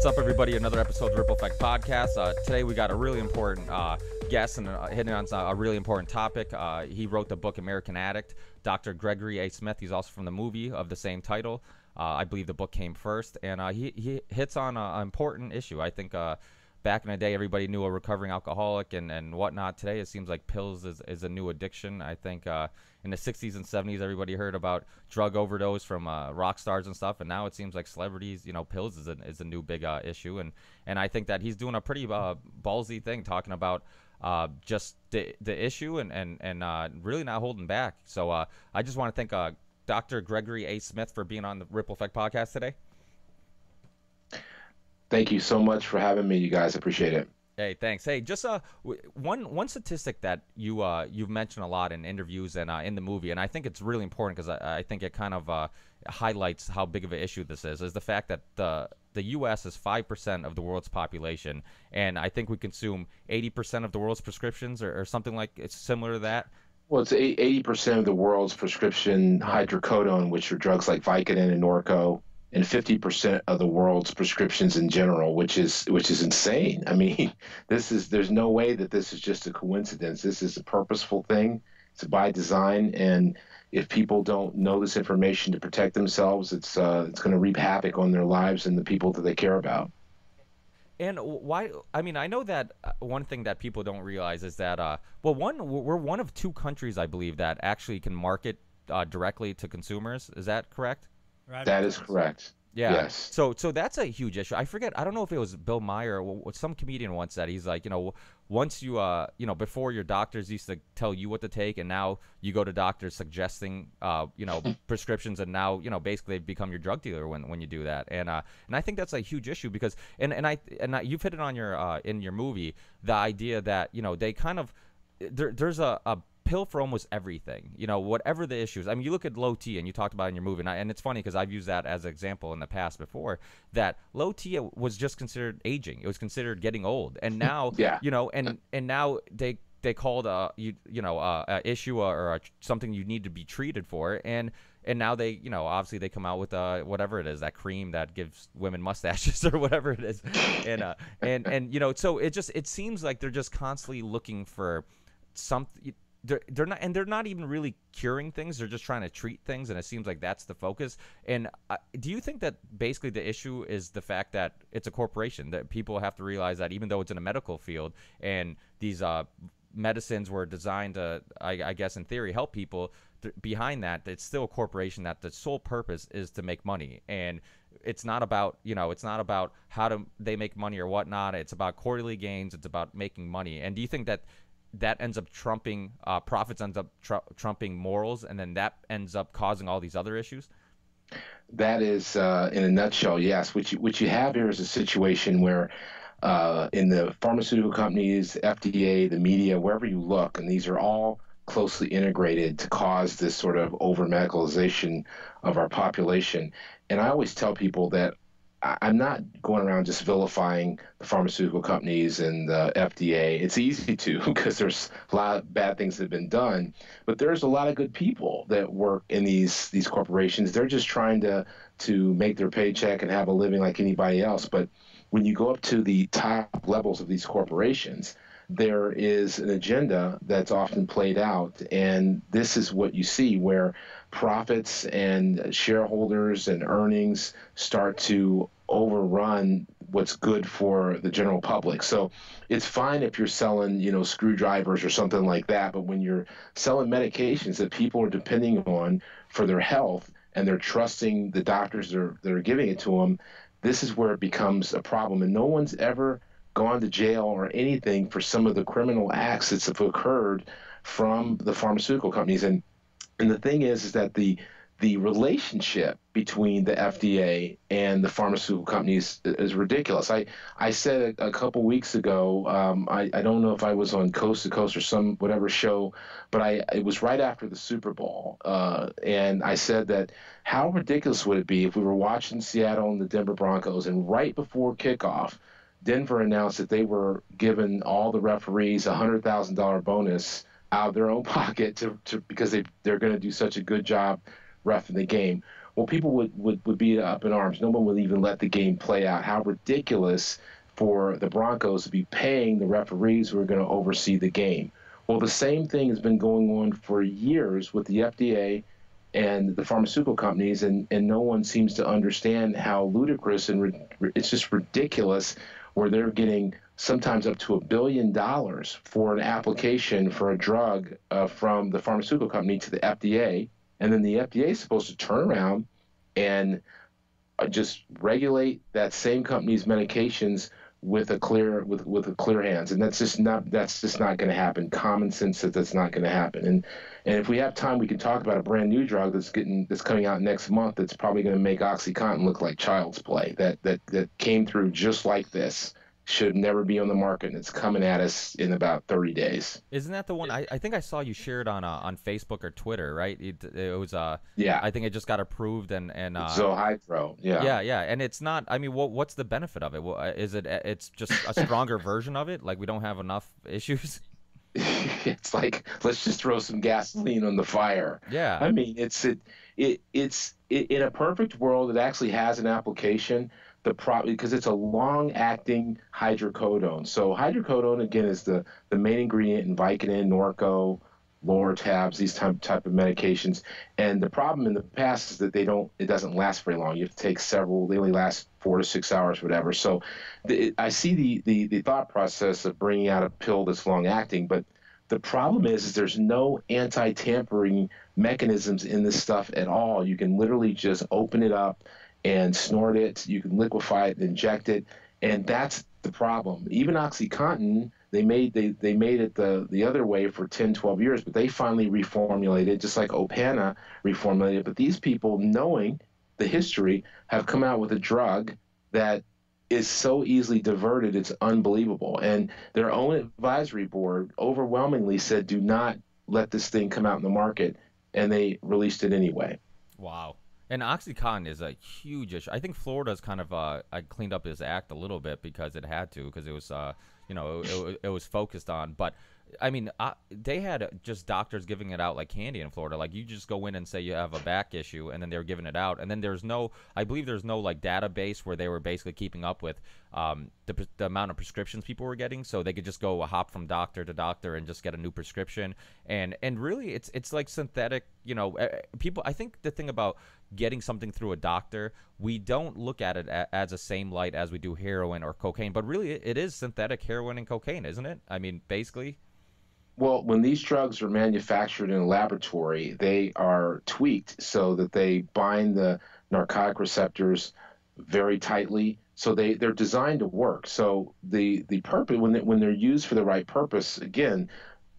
What's up, everybody? Another episode of Ripple Effect Podcast. Today we got a really important guest and hitting on a really important topic. He wrote the book American Addict, Dr. Gregory A. Smith. He's also from the movie of the same title. I believe the book came first, and he hits on an important issue. I think back in the day, everybody knew a recovering alcoholic and whatnot. Today, it seems like pills is a new addiction. I think in the 60s and 70s, everybody heard about drug overdose from rock stars and stuff, and now it seems like celebrities, pills is a new big issue. And I think that he's doing a pretty ballsy thing, talking about just the issue and really not holding back. So I just want to thank Dr. Gregory A. Smith for being on the Ripple Effect Podcast today. Thank you so much for having me, you guys. Appreciate it. Hey, thanks. Hey, just one statistic that you've mentioned a lot in interviews and in the movie, and I think it's really important because I think it kind of highlights how big of an issue this is the fact that the U.S. is 5% of the world's population, and I think we consume 80% of the world's prescriptions or something like it's similar to that. Well, it's 80% of the world's prescription hydrocodone, which are drugs like Vicodin and Norco, and 50% of the world's prescriptions in general, which is insane. I mean, there's no way that this is just a coincidence. This is a purposeful thing. It's by design, and if people don't know this information to protect themselves, it's going to reap havoc on their lives and the people that they care about. And why? I mean, I know that one thing that people don't realize is that we're one of two countries, I believe, that actually can market directly to consumers. Is that correct? Right. That is correct. Yeah. Yes. So that's a huge issue. I forget. I don't know if it was Bill Maher or some comedian once said, he's like, once you, before your doctors used to tell you what to take, and now you go to doctors suggesting, prescriptions, and now, basically they've become your drug dealer when you do that. And I think that's a huge issue because, and you've hit it on your in your movie, the idea that they kind of there's a pill for almost everything, whatever the issues. I mean, you look at low T, and you talked about it in your movie, and it's funny because I've used that as an example in the past before, that low T was just considered aging. It was considered getting old. And now, Yeah. And now they called a issue or something you need to be treated for. And now they, obviously they come out with whatever it is, that cream that gives women mustaches or whatever it is. And so it seems like they're just constantly looking for something. They're not even really curing things. They're just trying to treat things, and it seems like that's the focus. And do you think that basically the issue is the fact that it's a corporation, that people have to realize that even though it's in a medical field and these medicines were designed to, I guess in theory, help people, behind that, it's still a corporation that the sole purpose is to make money. And it's not about, how they make money or whatnot. It's about quarterly gains. It's about making money. And do you think that ends up trumping profits, ends up trumping morals, and then that ends up causing all these other issues? That is, in a nutshell, yes. What you have here is a situation where in the pharmaceutical companies, FDA, the media, wherever you look, and these are all closely integrated to cause this sort of over-medicalization of our population. And I always tell people that I'm not going around just vilifying the pharmaceutical companies and the FDA. It's easy to because there's a lot of bad things that have been done, but there's a lot of good people that work in these corporations. They're just trying to make their paycheck and have a living like anybody else. But when you go up to the top levels of these corporations, there is an agenda that's often played out, and this is what you see where profits and shareholders and earnings start to overrun what's good for the general public. So it's fine if you're selling, screwdrivers or something like that, but when you're selling medications that people are depending on for their health and they're trusting the doctors that are giving it to them, this is where it becomes a problem. And no one's ever gone to jail or anything for some of the criminal acts that have occurred from the pharmaceutical companies. And the thing is that the relationship between the FDA and the pharmaceutical companies is ridiculous. I said a couple weeks ago, I don't know if I was on Coast to Coast or some whatever show, but it was right after the Super Bowl, and I said that how ridiculous would it be if we were watching Seattle and the Denver Broncos, and right before kickoff, Denver announced that they were giving all the referees a $100,000 bonus out of their own pocket to because they're going to do such a good job reffing the game. well, people would be up in arms. No one would even let the game play out. How ridiculous for the Broncos to be paying the referees who are going to oversee the game. Well, the same thing has been going on for years with the FDA and the pharmaceutical companies, and no one seems to understand how ludicrous and it's just ridiculous where they're getting sometimes up to $1 billion for an application for a drug from the pharmaceutical company to the FDA, and then the FDA is supposed to turn around and just regulate that same company's medications with a clear hands, and that's just not going to happen. Common sense says that's not going to happen. And if we have time, we can talk about a brand new drug that's coming out next month. That's probably going to make OxyContin look like child's play. That came through just like this. Should never be on the market, and it's coming at us in about 30 days. Isn't that the one? I think I saw you share it on Facebook or Twitter, right? It was Yeah, I think it just got approved and Zohydro. Yeah. yeah. And it's not. I mean, what's the benefit of it? Is it? It's just a stronger version of it. Like we don't have enough issues. It's like, let's just throw some gasoline on the fire. Yeah. I mean, it's in a perfect world, it actually has an application. Because it's a long-acting hydrocodone. So hydrocodone again is the main ingredient in Vicodin, Norco, Lortabs, these type of medications. And the problem in the past is that it doesn't last very long. You have to take several. They only last 4 to 6 hours, whatever. So I see the thought process of bringing out a pill that's long-acting, but the problem is there's no anti-tampering mechanisms in this stuff at all. You can literally just open it up and snort it. You can liquefy it, inject it, and that's the problem. Even OxyContin, they made it the other way for 10, 12 years, but they finally reformulated, just like Opana reformulated. But these people, knowing the history, have come out with a drug that is so easily diverted, it's unbelievable. And their own advisory board overwhelmingly said, do not let this thing come out in the market, and they released it anyway. Wow. And OxyContin is a huge issue. I think Florida's kind of cleaned up his act a little bit because it had to, because it was it was focused on. But I mean, they had just doctors giving it out like candy in Florida. Like you just go in and say you have a back issue, and then they're giving it out. And then I believe there's no like database where they were basically keeping up with the amount of prescriptions people were getting, so they could just go hop from doctor to doctor and just get a new prescription. And really, it's like synthetic. People. I think the thing about getting something through a doctor, we don't look at it as the same light as we do heroin or cocaine. But really, it is synthetic heroin and cocaine, isn't it? I mean, basically. Well, when these drugs are manufactured in a laboratory, they are tweaked so that they bind the narcotic receptors very tightly. So they're designed to work. So the purpose, when they're used for the right purpose, again,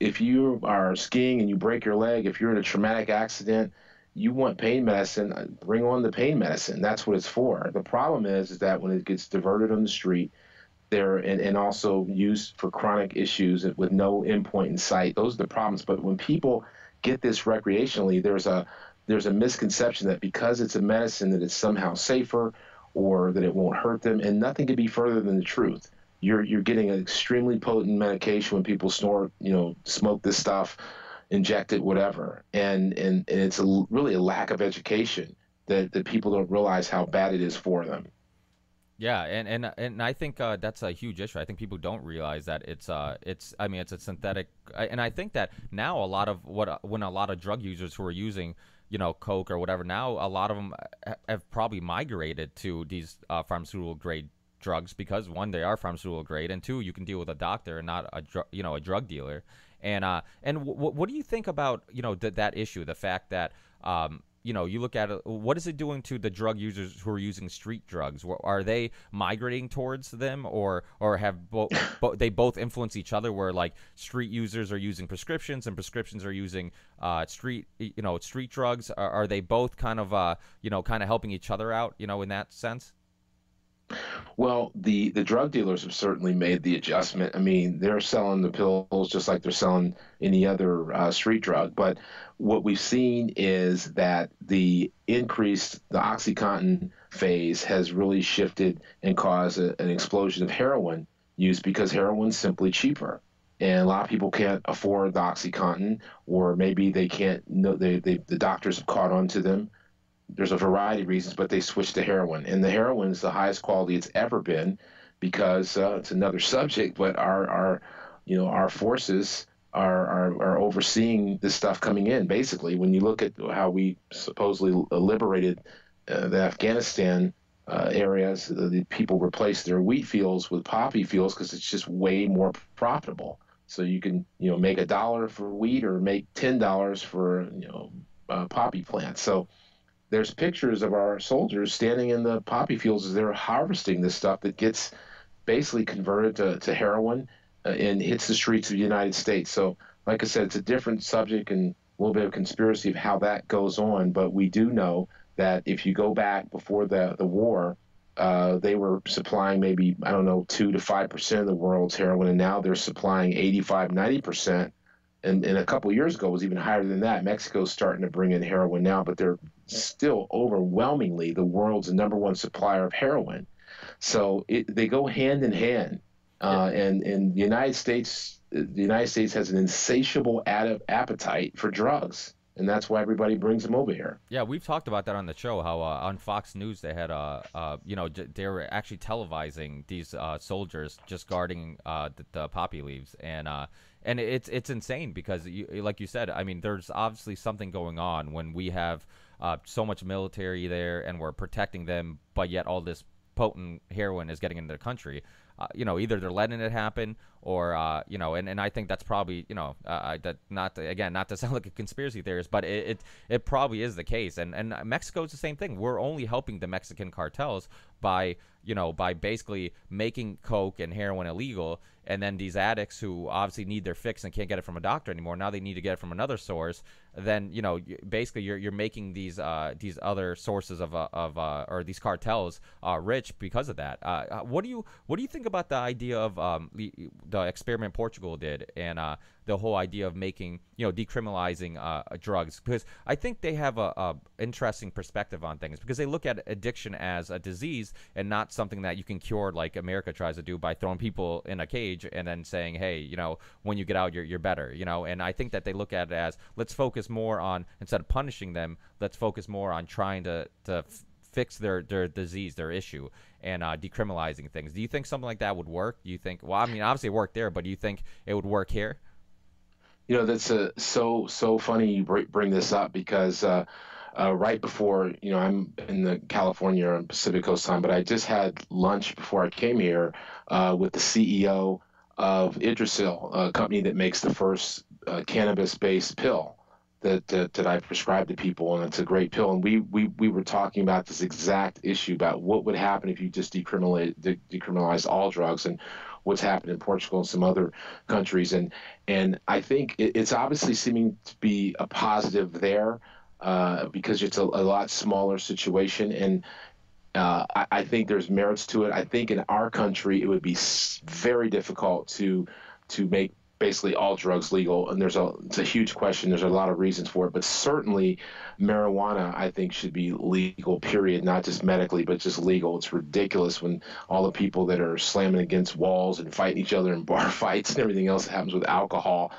if you are skiing and you break your leg, if you're in a traumatic accident, you want pain medicine, bring on the pain medicine. That's what it's for. The problem is that when it gets diverted on the street, and also used for chronic issues with no endpoint in sight. Those are the problems. But when people get this recreationally, there's a misconception that because it's a medicine that it's somehow safer or that it won't hurt them, and nothing could be further than the truth. You're getting an extremely potent medication when people snort, smoke this stuff, inject it, whatever, and it's really a lack of education that people don't realize how bad it is for them. Yeah, and I think that's a huge issue. I think people don't realize that it's a synthetic, and I think that now a lot of when a lot of drug users who are using coke or whatever, now a lot of them have probably migrated to these pharmaceutical grade drugs because one, they are pharmaceutical grade, and two, you can deal with a doctor and not a drug dealer. And what do you think about that issue, the fact that you look at it, what is it doing to the drug users who are using street drugs? Are they migrating towards them, or have they both influence each other? Where like street users are using prescriptions and prescriptions are using street drugs. Are they both kind of helping each other out in that sense? Well, the drug dealers have certainly made the adjustment. I mean, they're selling the pills just like they're selling any other street drug. But what we've seen is that the OxyContin phase has really shifted and caused an explosion of heroin use because heroin's simply cheaper. And a lot of people can't afford the OxyContin, or maybe they can't. The doctors have caught on to them. there's a variety of reasons, but they switched to heroin, and the heroin is the highest quality it's ever been because it's another subject, but our forces are overseeing this stuff coming in. Basically, when you look at how we supposedly liberated the Afghanistan areas, the people replaced their wheat fields with poppy fields because it's just way more profitable. So you can make $1 for wheat or make $10 for poppy plants. So there's pictures of our soldiers standing in the poppy fields as they're harvesting this stuff that gets basically converted to heroin and hits the streets of the United States. So, like I said, it's a different subject and a little bit of conspiracy of how that goes on. But we do know that if you go back before the war, they were supplying maybe, I don't know, 2 to 5% of the world's heroin, and now they're supplying 85, 90%. And a couple of years ago was even higher than that. Mexico's starting to bring in heroin now, but they're still overwhelmingly the world's number one supplier of heroin. So they go hand in hand. Yeah. And the United States has an insatiable appetite for drugs, and that's why everybody brings them over here. Yeah, we've talked about that on the show. How on Fox News they had they were actually televising these soldiers just guarding the poppy leaves, and it's insane because like you said, I mean, there's obviously something going on when we have so much military there and we're protecting them, but yet all this potent heroin is getting into the country. Either they're letting it happen or, and I think that's probably, that not to sound like a conspiracy theorist, but it probably is the case. And Mexico's the same thing. We're only helping the Mexican cartels by basically making coke and heroin illegal. And then these addicts who obviously need their fix and can't get it from a doctor anymore, now they need to get it from another source. Then basically you're making these other sources or these cartels rich because of that. What do you think about the idea of the experiment Portugal did and the whole idea of making decriminalizing drugs? Because I think they have a interesting perspective on things, because they look at addiction as a disease and not something that you can cure like America tries to do by throwing people in a cage and then saying, hey, when you get out you're better. And I think that they look at it as, let's focus more on, instead of punishing them, let's focus more on trying to fix their disease, their issue, and decriminalizing things. Do you think something like that would work? Do you think, well, I mean, obviously it worked there, but do you think it would work here? That's so funny you bring this up because right before, I'm in the California and Pacific Coast time, but I just had lunch before I came here with the CEO of Idrisil, a company that makes the first cannabis-based pill that I prescribe to people, and it's a great pill. And we were talking about this exact issue about what would happen if you just decriminalized all drugs, and what's happened in Portugal and some other countries. And I think it's obviously seeming to be a positive there because it's a lot smaller situation. And I think there's merits to it. I think in our country it would be very difficult to make basically all drugs legal, and it's a huge question. There's a lot of reasons for it, but certainly marijuana, I think, should be legal, period, not just medically, but just legal. It's ridiculous when all the people that are slamming against walls and fighting each other in bar fights and everything else that happens with alcohol,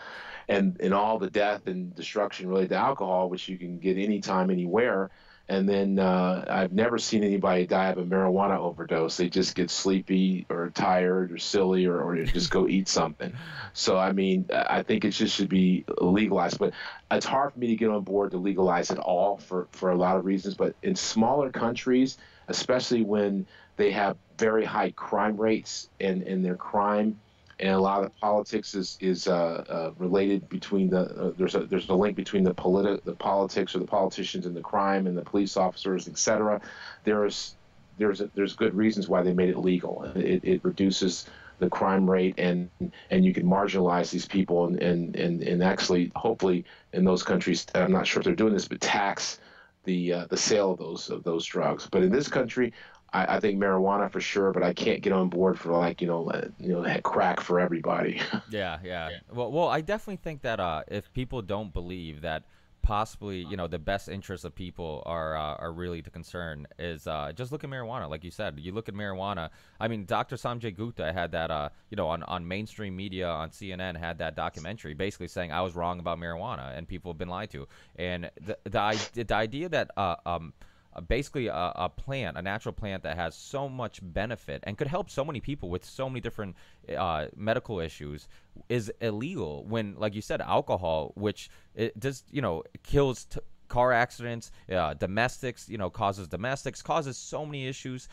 and all the death and destruction related to alcohol, which you can get anytime, anywhere. And then I've never seen anybody die of a marijuana overdose. They just get sleepy or tired or silly or just go eat something. So, I mean, I think it just should be legalized. But it's hard for me to get on board to legalize it all for a lot of reasons. But in smaller countries, especially when they have very high crime rates and their crime, and a lot of the politics is related between there's a link between the politics or the politicians and the crime and the police officers, etc. There's good reasons why they made it legal. It reduces the crime rate, and you can marginalize these people and actually, hopefully, in those countries, I'm not sure if they're doing this, but tax the sale of those drugs. But in this country, I think marijuana for sure, but I can't get on board for crack for everybody. Yeah. Well, I definitely think that if people don't believe that possibly the best interests of people are really the concern, is just look at marijuana. Like you said, you look at marijuana. I mean, Dr. Sanjay Gupta had that on mainstream media, on CNN, had that documentary basically saying I was wrong about marijuana and people have been lied to. And the idea that basically a plant, a natural plant that has so much benefit and could help so many people with so many different medical issues, is illegal when, like you said, alcohol, which it does, kills car accidents, domestics, causes so many issues.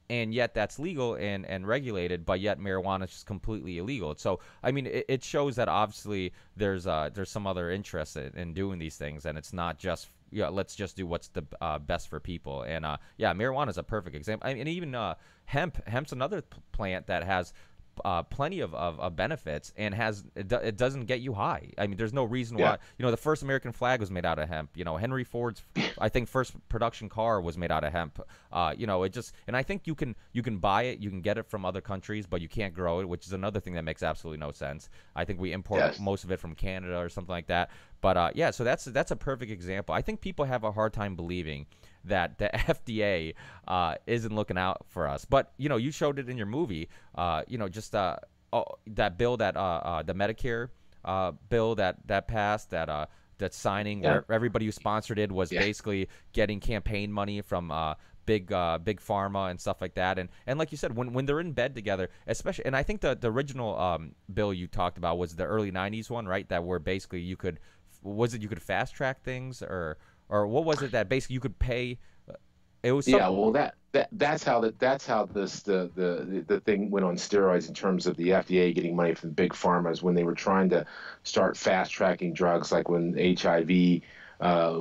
And yet that's legal and regulated, but yet marijuana is just completely illegal. So I mean, it shows that obviously there's some other interest in doing these things, and it's not just let's just do what's the best for people. And yeah, marijuana is a perfect example. I mean, and even hemp's another plant that has plenty of benefits and it doesn't get you high. I mean, there's no reason why. The first American flag was made out of hemp. Henry Ford's, I think, first production car was made out of hemp. It just, and I think you can buy it, you can get it from other countries, but you can't grow it, which is another thing that makes absolutely no sense. I think we import most of it from Canada or something like that. But yeah, so that's a perfect example. I think people have a hard time believing that the FDA isn't looking out for us. But you showed it in your movie. That bill that the Medicare bill that passed, that signing where everybody who sponsored it was basically getting campaign money from big pharma and stuff like that. And like you said, when they're in bed together, especially, and I think the original bill you talked about was the early '90s one, right? That where basically you could fast track things, or what was it that basically you could pay? It was well, that's how the thing went on steroids in terms of the FDA getting money from big pharmas when they were trying to start fast tracking drugs, like when HIV,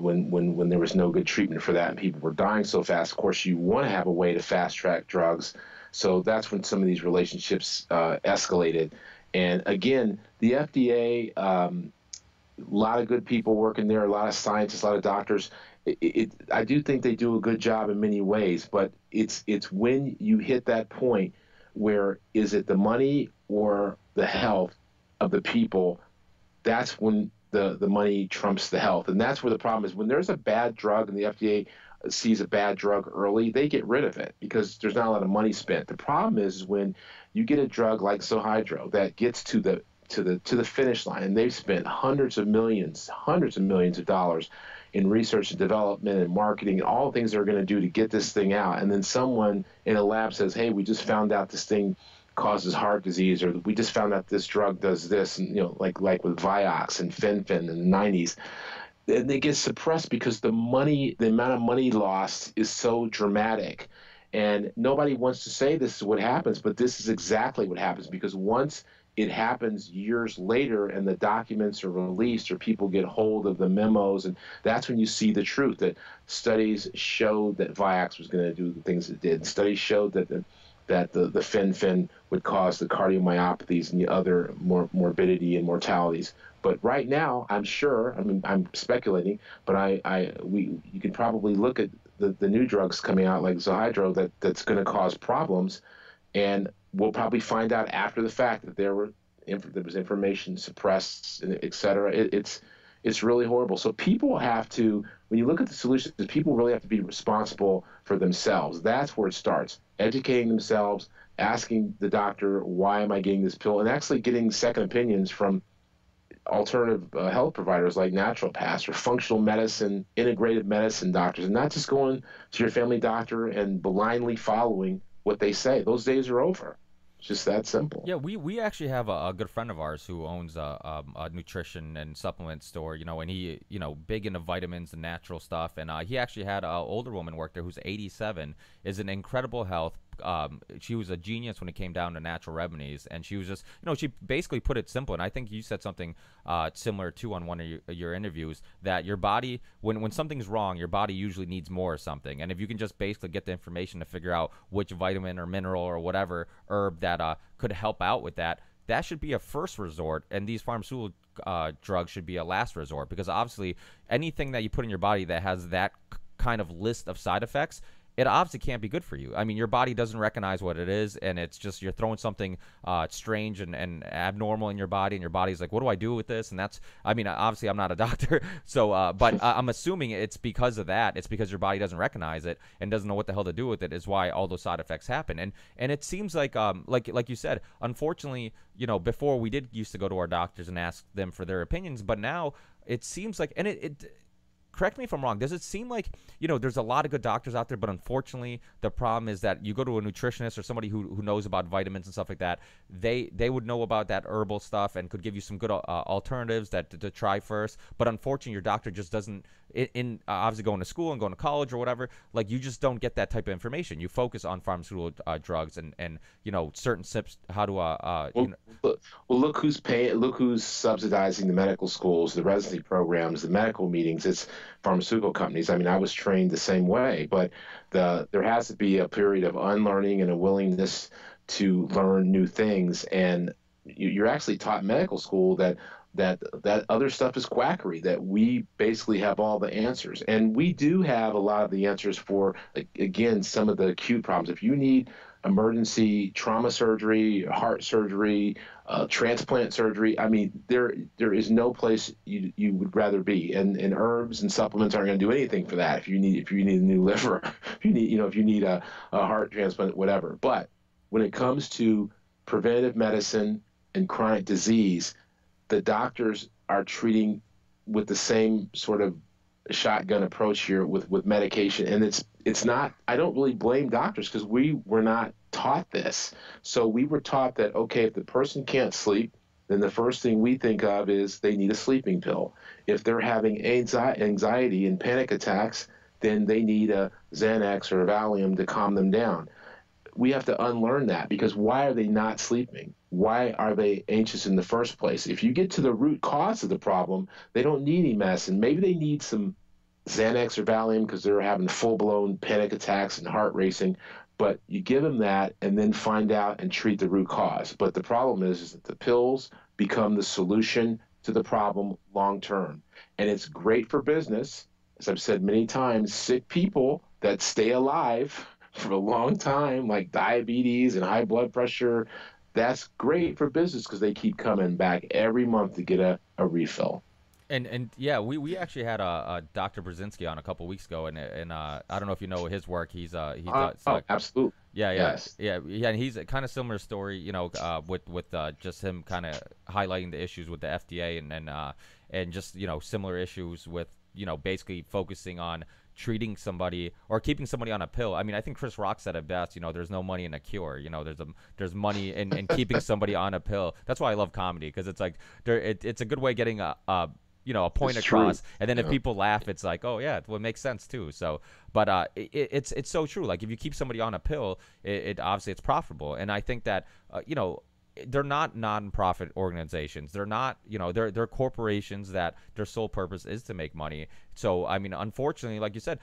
when there was no good treatment for that and people were dying so fast. Of course, you want to have a way to fast track drugs, so that's when some of these relationships escalated. And again, the FDA. A lot of good people working there, a lot of scientists, a lot of doctors. I do think they do a good job in many ways, but it's when you hit that point where is it the money or the health of the people, that's when the money trumps the health. And that's where the problem is. When there's a bad drug and the FDA sees a bad drug early, they get rid of it because there's not a lot of money spent. The problem is when you get a drug like Zohydro that gets to the finish line, and they've spent hundreds of millions of dollars in research and development and marketing and all the things they're going to do to get this thing out, and then someone in a lab says, hey, we just found out this thing causes heart disease, or we just found out this drug does this, and like with Vioxx and Fen-Phen in the 90s, and they get suppressed because the amount of money lost is so dramatic. And nobody wants to say this is what happens, but this is exactly what happens, because once it happens years later and the documents are released or people get hold of the memos, and that's when you see the truth, that studies showed that Vioxx was going to do the things it did. Studies showed that the Fen-Phen would cause the cardiomyopathies and the other morbidity and mortalities. But right now, I'm sure, I mean, I'm speculating, but you can probably look at the new drugs coming out like Zohydro that's going to cause problems, and we'll probably find out after the fact that there was information suppressed, et cetera. It's really horrible. So people have to, when you look at the solutions, people really have to be responsible for themselves. That's where it starts. Educating themselves, asking the doctor, why am I getting this pill? And actually getting second opinions from alternative health providers like naturopaths or functional medicine, integrative medicine doctors, and not just going to your family doctor and blindly following what they say. Those days are over. It's just that simple. Yeah, we actually have a good friend of ours who owns a nutrition and supplement store, and he, big into vitamins and natural stuff. And he actually had an older woman work there who's 87, is in incredible health. She was a genius when it came down to natural remedies, and she was just, she basically put it simple. And I think you said something similar too on one of your interviews, that your body, when something's wrong, your body usually needs more of something. And if you can just basically get the information to figure out which vitamin or mineral or whatever herb that could help out with that, that should be a first resort, and these pharmaceutical drugs should be a last resort, because obviously anything that you put in your body that has that kind of list of side effects, it obviously can't be good for you. I mean, your body doesn't recognize what it is, and it's just you're throwing something strange and abnormal in your body, and your body's like, what do I do with this? And that's, I mean, obviously I'm not a doctor, so but I'm assuming it's because of that. It's because your body doesn't recognize it and doesn't know what the hell to do with it, is why all those side effects happen. And it seems like you said, unfortunately, before we did used to go to our doctors and ask them for their opinions, but now it seems like, and it correct me if I'm wrong. Does it seem like, there's a lot of good doctors out there, but unfortunately, the problem is that you go to a nutritionist or somebody who knows about vitamins and stuff like that. They would know about that herbal stuff and could give you some good alternatives that to try first. But unfortunately, your doctor just doesn't. Obviously going to school and going to college or whatever, like you just don't get that type of information. You focus on pharmaceutical drugs and certain sips. How to Well, look who's paying. Look who's subsidizing the medical schools, the residency programs, the medical meetings. It's pharmaceutical companies. I mean, I was trained the same way, but there has to be a period of unlearning and a willingness to learn new things. And you're actually taught in medical school that other stuff is quackery. That we basically have all the answers, and we do have a lot of the answers for, again, some of the acute problems. If you need emergency trauma surgery, heart surgery, transplant surgery. I mean, there is no place you would rather be. And herbs and supplements aren't going to do anything for that. If you need a new liver, if you need a heart transplant, whatever. But when it comes to preventative medicine and chronic disease, the doctors are treating with the same sort of shotgun approach here with medication. And it's not, I don't really blame doctors, because we were not taught this. So we were taught that, okay, if the person can't sleep, then the first thing we think of is they need a sleeping pill. If they're having anxiety and panic attacks, then they need a Xanax or a Valium to calm them down. We have to unlearn that, because why are they not sleeping? Why are they anxious in the first place? If you get to the root cause of the problem, they don't need any medicine. Maybe they need some Xanax or Valium because they're having full-blown panic attacks and heart racing. But you give them that and then find out and treat the root cause. But the problem is that the pills become the solution to the problem long term. And it's great for business. As I've said many times, sick people that stay alive for a long time, like diabetes and high blood pressure, that's great for business because they keep coming back every month to get a refill. And yeah, we actually had a Dr. Brzezinski on a couple weeks ago, and I don't know if you know his work. He does Absolutely. yeah, Yes. and he's a kind of similar story, with just him kind of highlighting the issues with the FDA and just similar issues with basically focusing on treating somebody or keeping somebody on a pill. I mean, I think Chris Rock said it best. There's no money in a cure. There's money in keeping somebody on a pill. That's why I love comedy, because it's like it's a good way of getting a point It's across, true. and then if Yeah. people laugh, it's like, oh yeah, well, it makes sense too. So, but it's so true. Like if you keep somebody on a pill, it obviously it's profitable, and I think that they're not non-profit organizations. They're not, they're corporations that their sole purpose is to make money. So, I mean, unfortunately, like you said,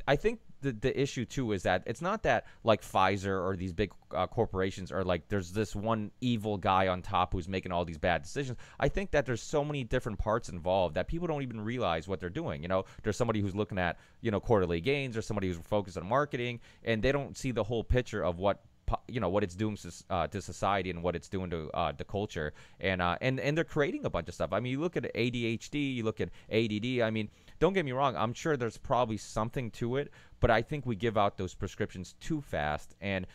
I think the issue too is that it's not that like Pfizer or these big corporations are like there's this one evil guy on top who's making all these bad decisions. I think that there's so many different parts involved that people don't even realize what they're doing. There's somebody who's looking at quarterly gains, or somebody who's focused on marketing, and they don't see the whole picture of what it's doing to society and what it's doing to the culture, and they're creating a bunch of stuff. I mean, you look at ADHD, you look at ADD. I mean, don't get me wrong, I'm sure there's probably something to it, but I think we give out those prescriptions too fast. And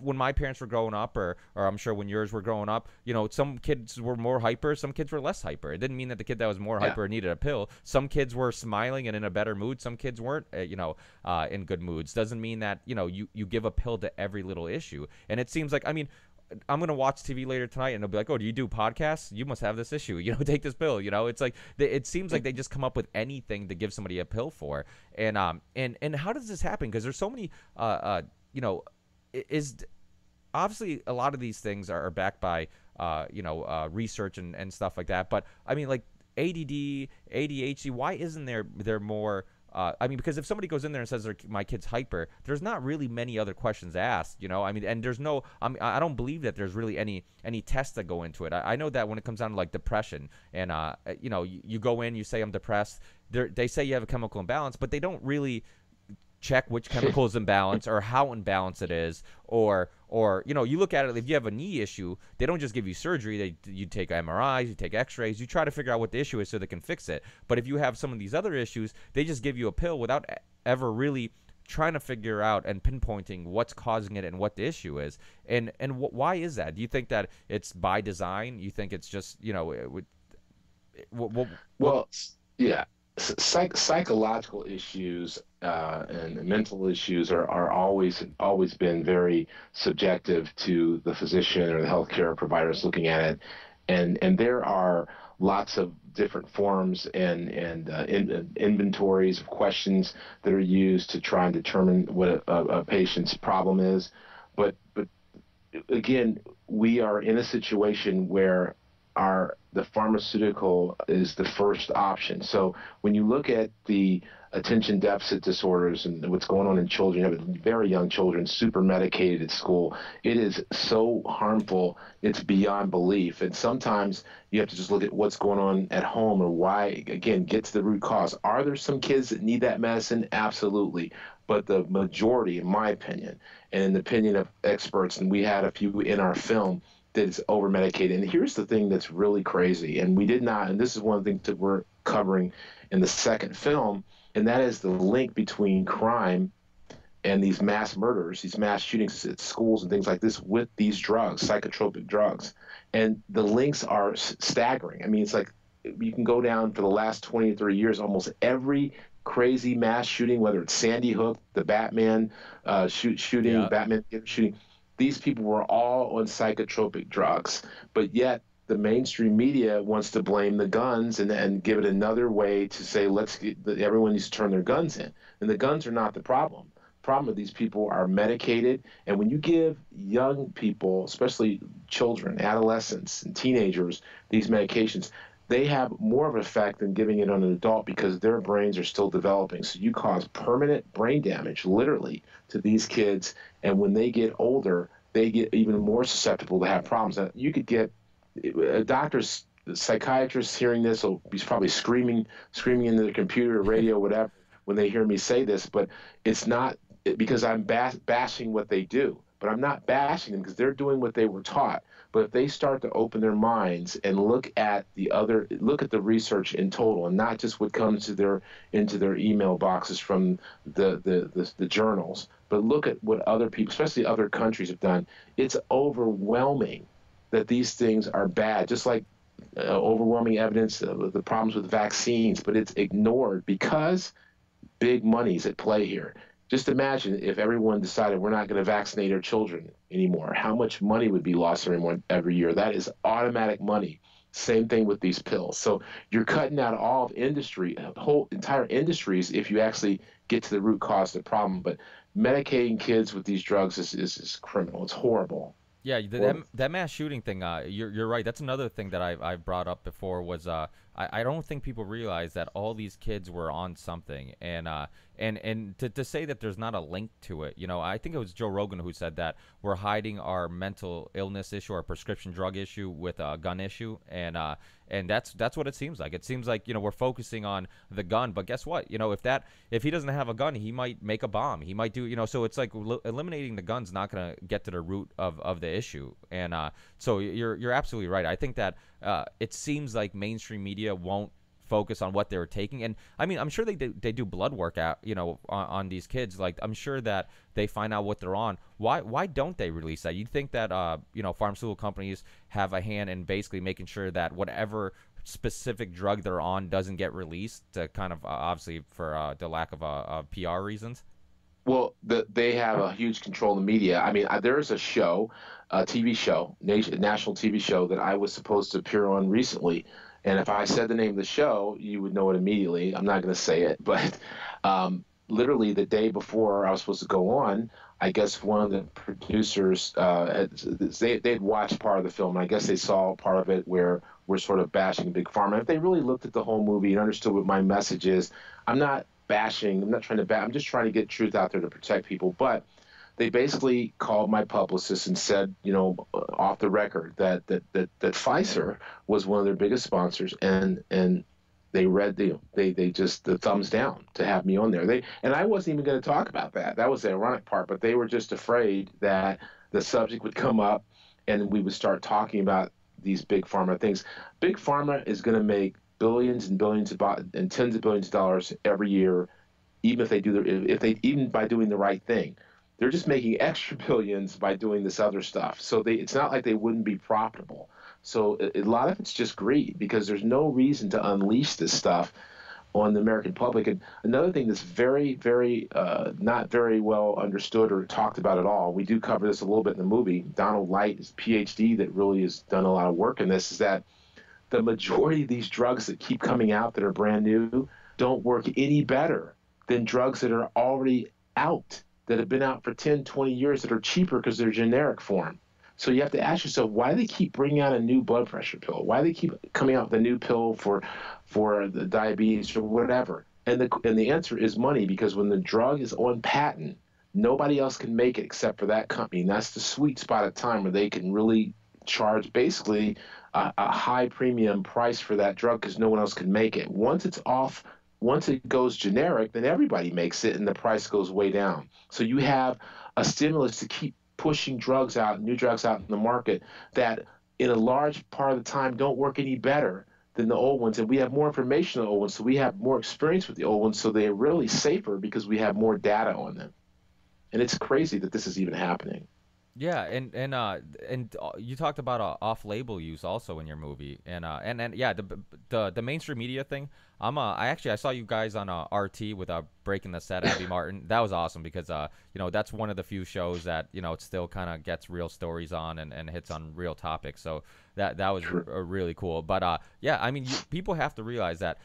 when my parents were growing up, or I'm sure when yours were growing up, some kids were more hyper, some kids were less hyper. It didn't mean that the kid that was more hyper needed a pill. Some kids were smiling and in a better mood, some kids weren't in good moods. Doesn't mean that you give a pill to every little issue. And it seems like, I mean, I'm gonna watch TV later tonight, and they'll be like, "Oh, do you do podcasts? You must have this issue. Take this pill." It's like it seems like they just come up with anything to give somebody a pill for. And how does this happen? Because there's so many. Is obviously a lot of these things are backed by research and stuff like that. But I mean, like ADD, ADHD. Why isn't there more? I mean, because if somebody goes in there and says my kid's hyper, there's not really many other questions asked, I mean, and there's no, I don't believe that there's really any tests that go into it. I know that when it comes down to like depression and, you go in, you say I'm depressed, they say you have a chemical imbalance, but they don't really check which chemical is imbalanced or how imbalanced it is, or you look at it, if you have a knee issue, they don't just give you surgery. You take MRIs, you take X-rays, you try to figure out what the issue is so they can fix it. But if you have some of these other issues, they just give you a pill without ever really trying to figure out and pinpointing what's causing it and what the issue is. And why is that? Do you think that it's by design? You think it's just Well, yeah. Psychological issues and mental issues are always been very subjective to the physician or the healthcare providers looking at it, and there are lots of different forms and inventories of questions that are used to try and determine what a patient's problem is, but again, we are in a situation where the pharmaceutical is the first option. So when you look at the attention deficit disorders and what's going on in children, you have very young children super medicated at school. It is so harmful. It's beyond belief. And sometimes you have to just look at what's going on at home or why, again, get to the root cause. Are there some kids that need that medicine? Absolutely. But the majority, in my opinion, and in the opinion of experts, and we had a few in our film, that is over medicated. And here's the thing that's really crazy, and we did not, and this is one of the things that we're covering in the second film, and that is the link between crime and these mass murders, these mass shootings at schools and things like this with these drugs, psychotropic drugs. And the links are staggering. I mean, it's like you can go down for the last 20 or 30 years, almost every crazy mass shooting, whether it's Sandy Hook, the Batman shooting, Yeah. Batman shooting, these people were all on psychotropic drugs, but yet the mainstream media wants to blame the guns and give it another way to say everyone needs to turn their guns in, and the guns are not the problem. Problem with these people are medicated, and when you give young people, especially children, adolescents, and teenagers, these medications, they have more of an effect than giving it on an adult because their brains are still developing. So you cause permanent brain damage, literally, to these kids. And when they get older, they get even more susceptible to have problems. Now, you could get doctors, psychiatrists hearing this will be probably screaming into their computer, radio, whatever, when they hear me say this. But it's not because I'm bashing what they do. But I'm not bashing them because they're doing what they were taught. But if they start to open their minds and look at the research in total, and not just what comes to into their email boxes from the journals, but look at what other people, especially other countries, have done, it's overwhelming that these things are bad. Just like overwhelming evidence of the problems with vaccines, but it's ignored because big money's at play here. Just imagine if everyone decided we're not going to vaccinate our children anymore, how much money would be lost every year. That is automatic money. Same thing with these pills. So you're cutting out all of industry, whole entire industries, if you actually get to the root cause of the problem. But medicating kids with these drugs is criminal. It's horrible. Yeah, Horrible. that mass shooting thing. You're right. That's another thing that I've brought up before. Was I don't think people realize that all these kids were on something, and to say that there's not a link to it. I think it was Joe Rogan who said that we're hiding our mental illness issue, our prescription drug issue, with a gun issue, and that's what it seems like. It seems like we're focusing on the gun, but guess what? If he doesn't have a gun, he might make a bomb. He might do. So it's like eliminating the gun's not going to get to the root of the issue. And so you're absolutely right. I think that it seems like mainstream media won't focus on what they were taking. And I mean, I'm sure they do blood work out, on these kids. Like, I'm sure that they find out what they're on. Why don't they release that? You'd think that pharmaceutical companies have a hand in basically making sure that whatever specific drug they're on doesn't get released, to kind of obviously for the lack of PR reasons. Well, they have a huge control in the media. I mean, there's a TV show, national TV show that I was supposed to appear on recently. And if I said the name of the show, you would know it immediately. I'm not going to say it, but literally the day before I was supposed to go on, I guess one of the producers they'd watched part of the film, and I guess they saw part of it where we're sort of bashing Big Pharma. If they really looked at the whole movie and understood what my message is, I'm not bashing. I'm not trying to I'm just trying to get truth out there to protect people. But they basically called my publicist and said, off the record that Pfizer was one of their biggest sponsors, and they read they just the thumbs down to have me on there. And I wasn't even going to talk about that. That was the ironic part, but they were just afraid that the subject would come up and we would start talking about these big pharma things. Big pharma is going to make billions and billions and tens of billions of dollars every year, even if they even by doing the right thing. They're just making extra billions by doing this other stuff. So it's not like they wouldn't be profitable. So a lot of it's just greed because there's no reason to unleash this stuff on the American public. And another thing that's very, very not very well understood or talked about at all, we do cover this a little bit in the movie. Donald Light is a PhD that really has done a lot of work in this, is that the majority of these drugs that keep coming out that are brand new don't work any better than drugs that are already out, that have been out for 10, 20 years, that are cheaper because they're generic form. So you have to ask yourself, why do they keep bringing out a new blood pressure pill? Why do they keep coming out with a new pill for the diabetes or whatever? And the answer is money, because when the drug is on patent, nobody else can make it except for that company. And that's the sweet spot of time where they can really charge basically a high premium price for that drug because no one else can make it. Once it goes generic, then everybody makes it and the price goes way down. So you have a stimulus to keep pushing drugs out, new drugs out in the market that in a large part of the time don't work any better than the old ones. And we have more information on the old ones, so we have more experience with the old ones, so they're really safer because we have more data on them. And it's crazy that this is even happening. Yeah, and you talked about off-label use also in your movie, and yeah, the mainstream media thing. I saw you guys on RT with Breaking the Set, Abby Martin. That was awesome because that's one of the few shows that it still kind of gets real stories on and hits on real topics. So that was really cool. But yeah, I mean, people have to realize that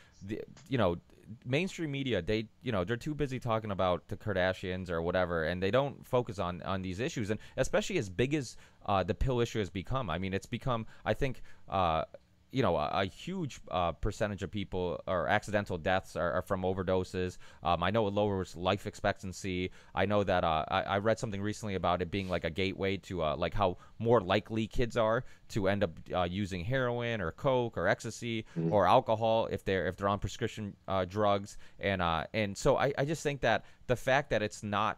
mainstream media, they're too busy talking about the Kardashians or whatever, and they don't focus on these issues. And especially as big as the pill issue has become, I mean, it's become, I think, a huge percentage of people or accidental deaths are from overdoses. I know it lowers life expectancy. I know that I read something recently about it being like a gateway to like how more likely kids are to end up using heroin or coke or ecstasy or alcohol if they're on prescription drugs. And so I just think that the fact that it's not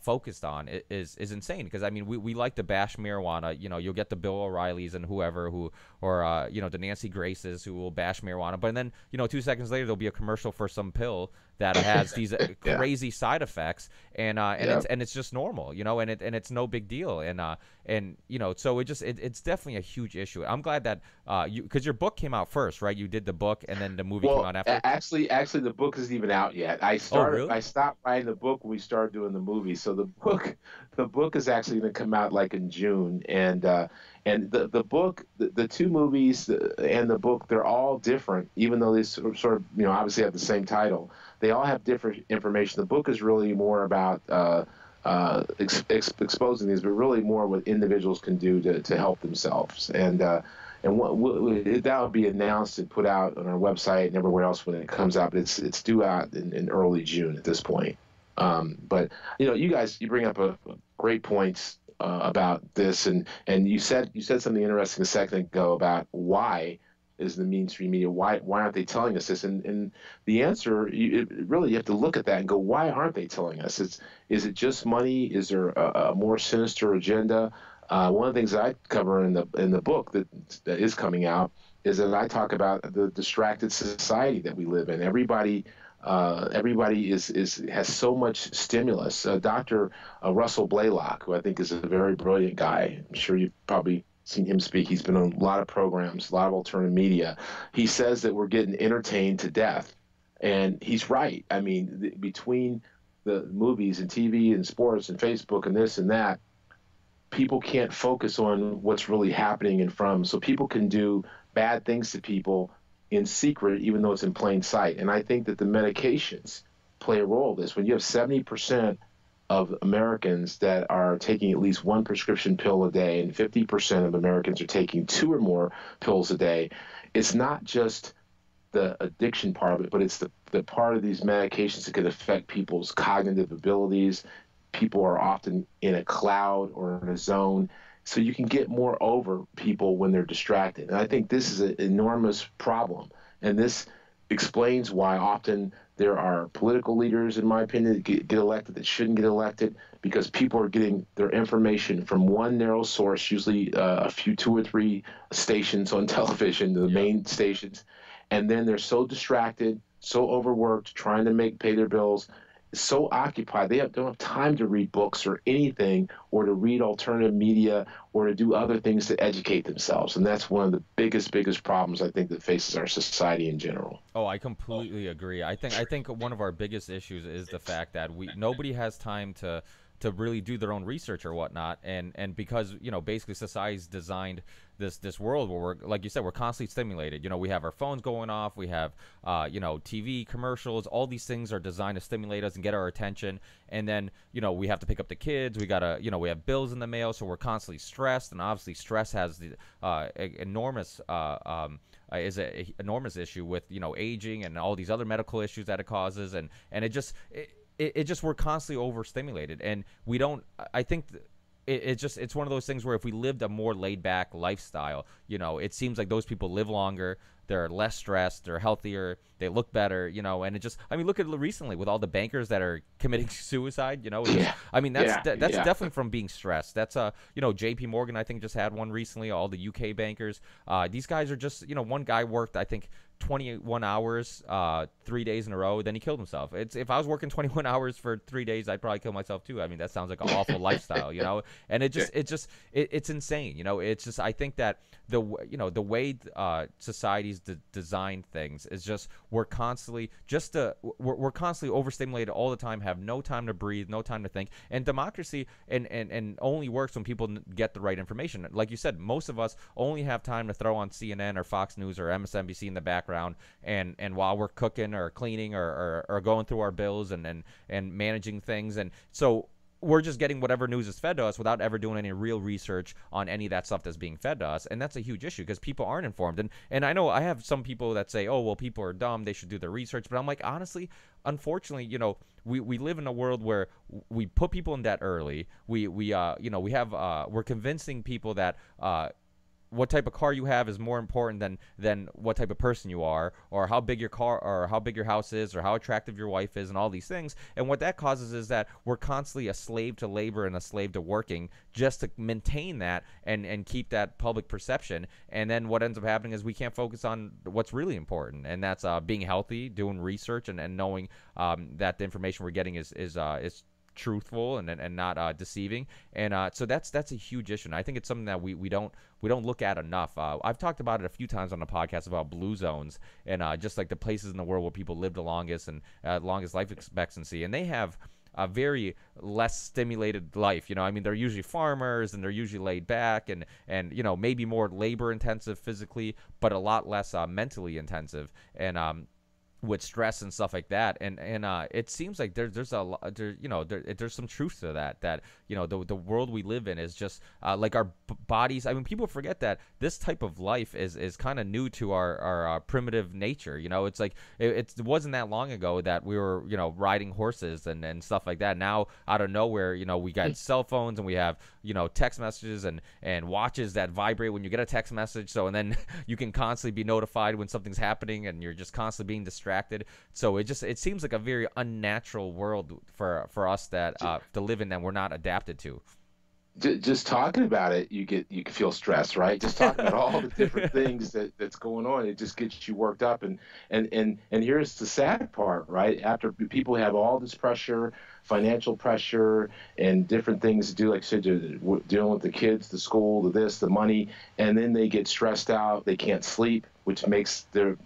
focused on is insane, because I mean we like to bash marijuana. You'll get the Bill O'Reillys and whoever or the Nancy Graces who will bash marijuana, but then 2 seconds later there'll be a commercial for some pill that has these crazy side effects, and it's just normal, and it's no big deal, and so it's definitely a huge issue. I'm glad that because your book came out first, right? You did the book and then the movie came out after. Actually, the book isn't even out yet. I stopped writing the book when we started doing the movie. So the book is actually going to come out like in June, and the book, the two movies and the book, they're all different, even though they sort of obviously have the same title. They all have different information. The book is really more about exposing these, but really more what individuals can do to help themselves. And that will be announced and put out on our website and everywhere else when it comes out. But it's due out in early June at this point. But you bring up a great points about this, and you said something interesting a second ago about why is the mainstream media, why aren't they telling us this? And the answer, you have to look at that and go, why aren't they telling us? Is it just money? Is there a more sinister agenda? One of the things that I cover in the book that is coming out is that I talk about the distracted society that we live in. Everybody has so much stimulus. Dr. Russell Blaylock, who I think is a very brilliant guy, I'm sure you've probably seen him speak. He's been on a lot of programs, a lot of alternative media. He says that we're getting entertained to death, and he's right. I mean, between the movies and TV and sports and Facebook and this and that, people can't focus on what's really happening in front of them. So people can do bad things to people in secret, even though it's in plain sight. And I think that the medications play a role in this. When you have 70% of Americans that are taking at least one prescription pill a day and 50% of Americans are taking 2 or more pills a day, it's not just the addiction part of it, but it's the part of these medications that can affect people's cognitive abilities. People are often in a cloud or in a zone. So you can get more over people when they're distracted. And I think this is an enormous problem. And this explains why often there are political leaders, in my opinion, that get elected that shouldn't get elected, because people are getting their information from one narrow source, usually a few 2 or 3 stations on television, the main stations. And then they're so distracted, so overworked, trying to pay their bills, so occupied don't have time to read books or anything, or to read alternative media, or to do other things to educate themselves. And that's one of the biggest problems I think that faces our society in general. Oh, I completely agree. I think one of our biggest issues is the fact that we nobody has time to really do their own research or whatnot, and because basically society's designed this world where we're, like you said, we're constantly stimulated. We have our phones going off, we have TV commercials, all these things are designed to stimulate us and get our attention, and then we have to pick up the kids, we gotta we have bills in the mail, so we're constantly stressed, and obviously stress has the enormous is an enormous issue with aging and all these other medical issues that it causes, and it just we're constantly overstimulated, and we don't. I think it's one of those things where if we lived a more laid back lifestyle, it seems like those people live longer, they're less stressed, they're healthier, they look better, and it just, I mean, look at recently with all the bankers that are committing suicide, Yeah, I mean, that's yeah, that's yeah. definitely from being stressed. That's JP Morgan, I think, just had one recently, all the UK bankers. These guys are just, one guy worked, I think, 21 hours 3 days in a row, then he killed himself. If I was working 21 hours for 3 days, I'd probably kill myself too. I mean, that sounds like an awful lifestyle, and it's insane. It's just, I think that the way society's designed things is just we're constantly we're constantly overstimulated all the time, have no time to breathe, no time to think. And democracy and only works when people get the right information. Like you said, most of us only have time to throw on CNN or Fox News or MSNBC in the background, and while we're cooking or cleaning or going through our bills and managing things. And so we're just getting whatever news is fed to us without ever doing any real research on any of that stuff that's being fed to us. And that's a huge issue because people aren't informed. And I know I have some people that say, oh, well, people are dumb, they should do their research. But I'm like, honestly, unfortunately, we live in a world where we put people in debt early. We're convincing people that what type of car you have is more important than what type of person you are, or how big your car or how big your house is, or how attractive your wife is, and all these things. And what that causes is that we're constantly a slave to labor and a slave to working just to maintain that and keep that public perception. And then what ends up happening is we can't focus on what's really important, and that's being healthy, doing research, and knowing that the information we're getting is truthful and not deceiving. And so that's a huge issue, and I think it's something that we don't look at enough. I've talked about it a few times on the podcast about blue zones and just like the places in the world where people live the longest and longest life expectancy, and they have a very less stimulated life. I mean, they're usually farmers and they're usually laid back and maybe more labor intensive physically, but a lot less mentally intensive, and with stress and stuff like that. And it seems like there's a lot there's some truth to that the world we live in is just like our bodies. I mean, people forget that this type of life is kind of new to our primitive nature. It's like it wasn't that long ago that we were riding horses and stuff like that. Now out of nowhere, we got cell phones, and we have text messages and watches that vibrate when you get a text message. So, and then you can constantly be notified when something's happening, and you're just constantly being distracted. So it seems like a very unnatural world for us that to live in that we're not adapted to. Just talking about it, you can feel stressed, right? Just talking about all the different things that's going on, it just gets you worked up. And here's the sad part, right? After people have all this pressure, financial pressure, and different things to do, like I said, dealing with the kids, the school, the this, the money, and then they get stressed out, they can't sleep, which makes they're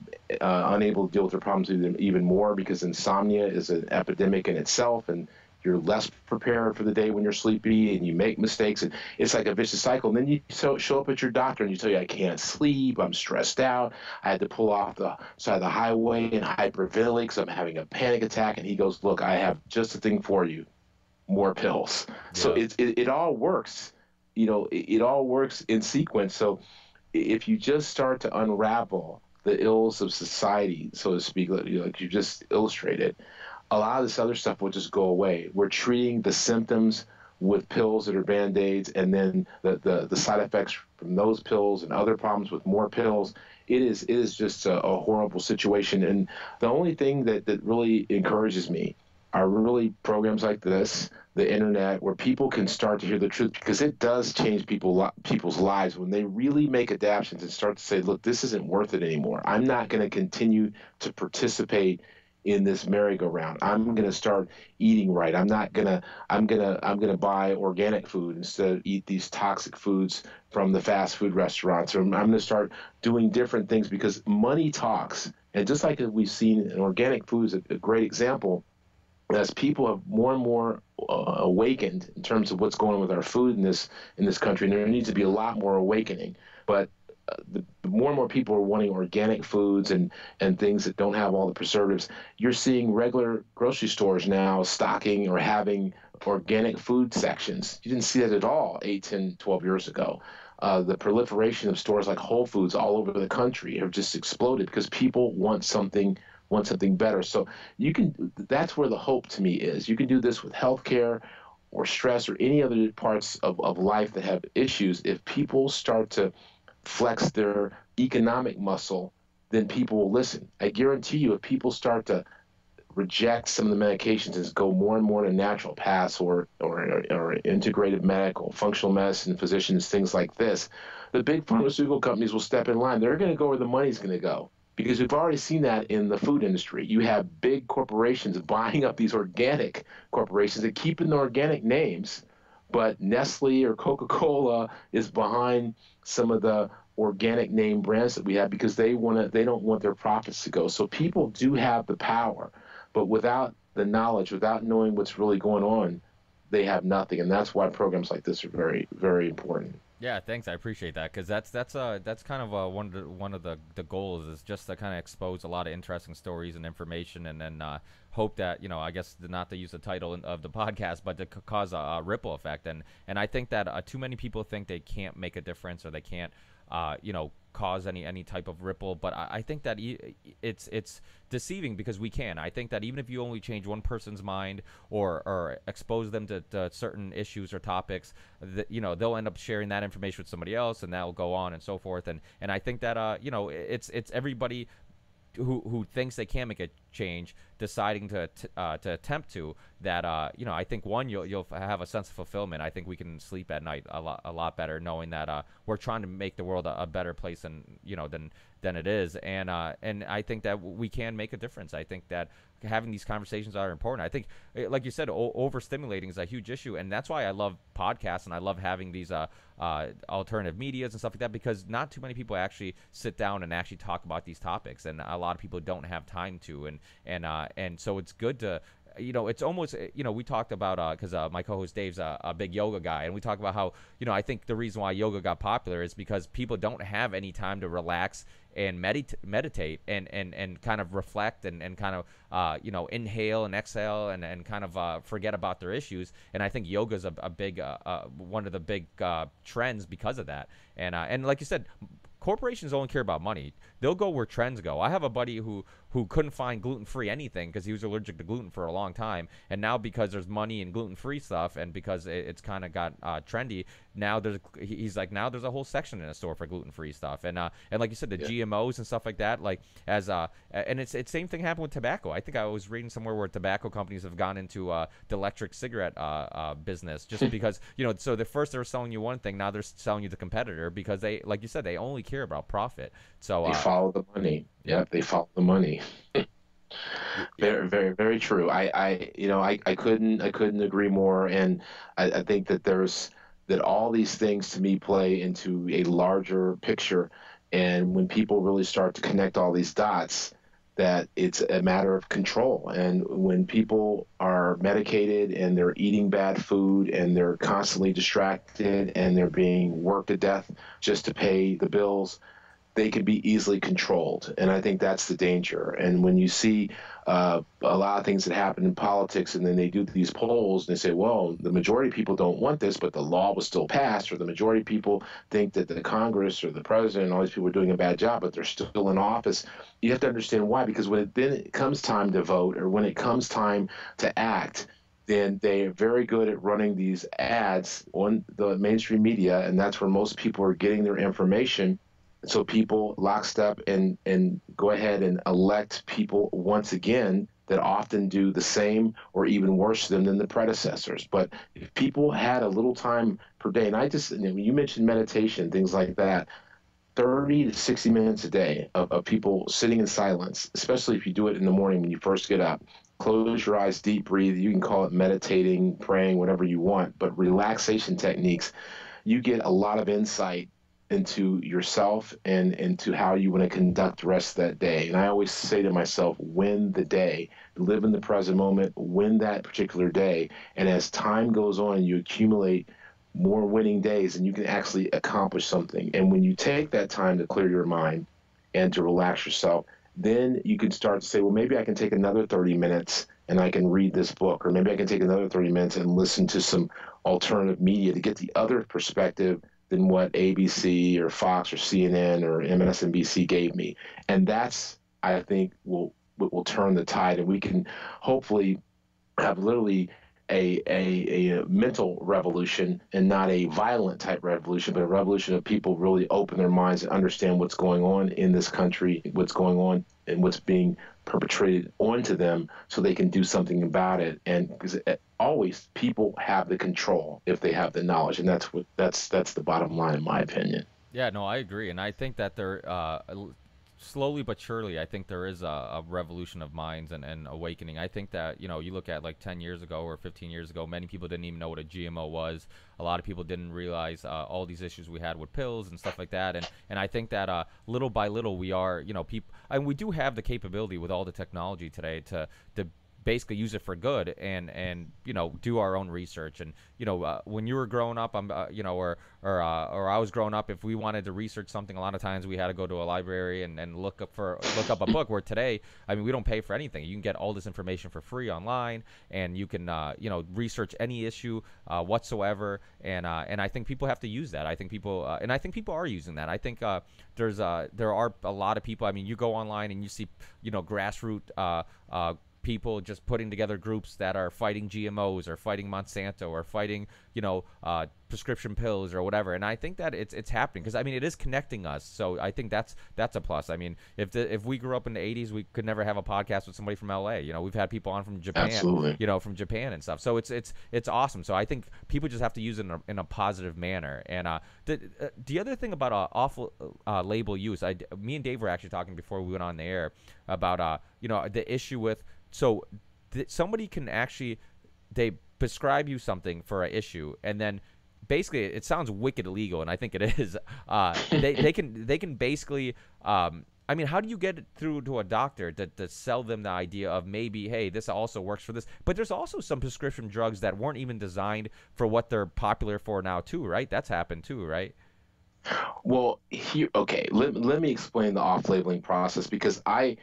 unable to deal with their problems even more, because insomnia is an epidemic in itself, and you're less prepared for the day when you're sleepy, and you make mistakes, and it's like a vicious cycle. And then you show up at your doctor and you tell you, I can't sleep, I'm stressed out, I had to pull off the side of the highway and hyperventilate because I'm having a panic attack. And he goes, look, I have just a thing for you, more pills. Yeah. So it all works, it all works in sequence. So if you just start to unravel the ills of society, so to speak, like you just illustrated, a lot of this other stuff will just go away. We're treating the symptoms with pills that are Band-Aids, and then the side effects from those pills and other problems with more pills. It is just a horrible situation. And the only thing that really encourages me are really programs like this, the internet, where people can start to hear the truth, because it does change people's lives when they really make adaptations and start to say, look, this isn't worth it anymore. I'm not going to continue to participate in this merry-go-round. I'm going to start eating right. I'm going to buy organic food instead of eat these toxic foods from the fast food restaurants. Or I'm going to start doing different things because money talks. And just like we've seen in organic food is a great example, as people have more and more awakened in terms of what's going on with our food in this country, and there needs to be a lot more awakening. But the more and more people are wanting organic foods and things that don't have all the preservatives. You're seeing regular grocery stores now stocking or having organic food sections. You didn't see that at all 8, 10, 12 years ago. The proliferation of stores like Whole Foods all over the country have just exploded because people want something better. So that's where the hope to me is. You can do this with healthcare or stress or any other parts of life that have issues. If people start to flex their economic muscle, then people will listen. I guarantee you, if people start to reject some of the medications and go more and more to natural paths or integrative medical, functional medicine, physicians, things like this, the big pharmaceutical companies will step in line. They're going to go where the money's going to go. Because we've already seen that in the food industry. You have big corporations buying up these organic corporations that keep in the organic names, but Nestle or Coca-Cola is behind some of the organic name brands that we have because they don't want their profits to go. So people do have the power, but without the knowledge, without knowing what's really going on, they have nothing. And that's why programs like this are very, very important. Yeah, thanks. I appreciate that because that's kind of one of the goals is just to kind of expose a lot of interesting stories and information, and then hope that I guess not to use the title of the podcast, but to cause a ripple effect. And I think that too many people think they can't make a difference or they can't cause any type of ripple, but I think that it's deceiving because we can. I think that even if you only change one person's mind or expose them to certain issues or topics, that they'll end up sharing that information with somebody else, and that'll go on and so forth. And I think that it's everybody who thinks they can make a change deciding to attempt to that. I think one, you'll have a sense of fulfillment. I think we can sleep at night a lot better knowing that we're trying to make the world a better place than it is. And I think that we can make a difference. I think that having these conversations are important. I think, like you said, overstimulating is a huge issue, and that's why I love podcasts and I love having these alternative medias and stuff like that, because not too many people actually sit down and actually talk about these topics, and a lot of people don't have time to, and so it's good to it's almost, we talked about, because my co-host Dave's a big yoga guy, and we talk about how, I think the reason why yoga got popular is because people don't have any time to relax and meditate and kind of reflect and kind of, inhale and exhale and kind of forget about their issues. And I think yoga is a big, one of the big trends because of that. And like you said, corporations only care about money. They'll go where trends go. I have a buddy who couldn't find gluten-free anything because he was allergic to gluten for a long time, and now because there's money in gluten-free stuff and because it's kind of got trendy, now he's like, now there's a whole section in a store for gluten-free stuff. And like you said, the GMOs and stuff like that, like and it's same thing happened with tobacco. I think I was reading somewhere where tobacco companies have gone into the electric cigarette business just because so the first they were selling you one thing, now they're selling you the competitor because they, like you said, they only care about profit. So they follow the money. Yeah, they follow the money. Very, very, very true. I couldn't agree more. And I think that all these things to me play into a larger picture. And when people really start to connect all these dots, that it's a matter of control. And when people are medicated and they're eating bad food and they're constantly distracted and they're being worked to death just to pay the bills, they can be easily controlled. And I think that's the danger. And when you see a lot of things that happen in politics, and then they do these polls and they say, well, the majority of people don't want this, but the law was still passed, or the majority of people think that the Congress or the president and all these people are doing a bad job, but they're still in office. You have to understand why, because when it comes time to vote or when it comes time to act, then they are very good at running these ads on the mainstream media, and that's where most people are getting their information. So people lockstep and go ahead and elect people once again that often do the same or even worse than the predecessors. But if people had a little time per day, and you mentioned meditation, things like that, 30 to 60 minutes a day of people sitting in silence, especially if you do it in the morning when you first get up. Close your eyes, deep breathe. You can call it meditating, praying, whatever you want, but relaxation techniques, you get a lot of insight into yourself and into how you want to conduct the rest of that day. And I always say to myself, win the day, live in the present moment, win that particular day. And as time goes on, you accumulate more winning days and you can actually accomplish something. And when you take that time to clear your mind and to relax yourself, then you can start to say, well, maybe I can take another 30 minutes and I can read this book, or maybe I can take another 30 minutes and listen to some alternative media to get the other perspective than what ABC or Fox or CNN or MSNBC gave me. And that's, I think, will turn the tide, and we can hopefully have literally a mental revolution and not a violent type revolution, but a revolution of people really open their minds and understand what's going on in this country, what's going on and what's being perpetrated onto them so they can do something about it. And because always people have the control if they have the knowledge. And that's the bottom line, in my opinion. Yeah, no, I agree, and I think that slowly but surely, I think there is a revolution of minds and awakening. I think that, you look at like 10 years ago or 15 years ago, many people didn't even know what a GMO was. A lot of people didn't realize all these issues we had with pills and stuff like that. And I think that little by little we are, people, and we do have the capability with all the technology today to basically use it for good and do our own research. And when you were growing up, or I was growing up, if we wanted to research something, a lot of times we had to go to a library and look up a book. Where today, I mean, we don't pay for anything. You can get all this information for free online, and you can research any issue whatsoever. And I think people have to use that. I think people are using that. I think there are a lot of people. I mean, you go online and you see grassroots people just putting together groups that are fighting GMOs or fighting Monsanto or fighting, prescription pills or whatever. And I think that it's happening because, I mean, it is connecting us. So I think that's a plus. I mean, if we grew up in the 80s, we could never have a podcast with somebody from LA. We've had people on from Japan, Absolutely. from Japan and stuff. So it's awesome. So I think people just have to use it in a positive manner. And the other thing about awful label use, me and Dave were actually talking before we went on the air about the issue with. So somebody can actually, they prescribe you something for an issue, and then basically it sounds wicked illegal, and I think it is. They can basically, I mean, how do you get it through to a doctor to sell them the idea of maybe, hey, this also works for this? But there's also some prescription drugs that weren't even designed for what they're popular for now too, right? That's happened too, right? Well, okay, let me explain the off-labeling process because I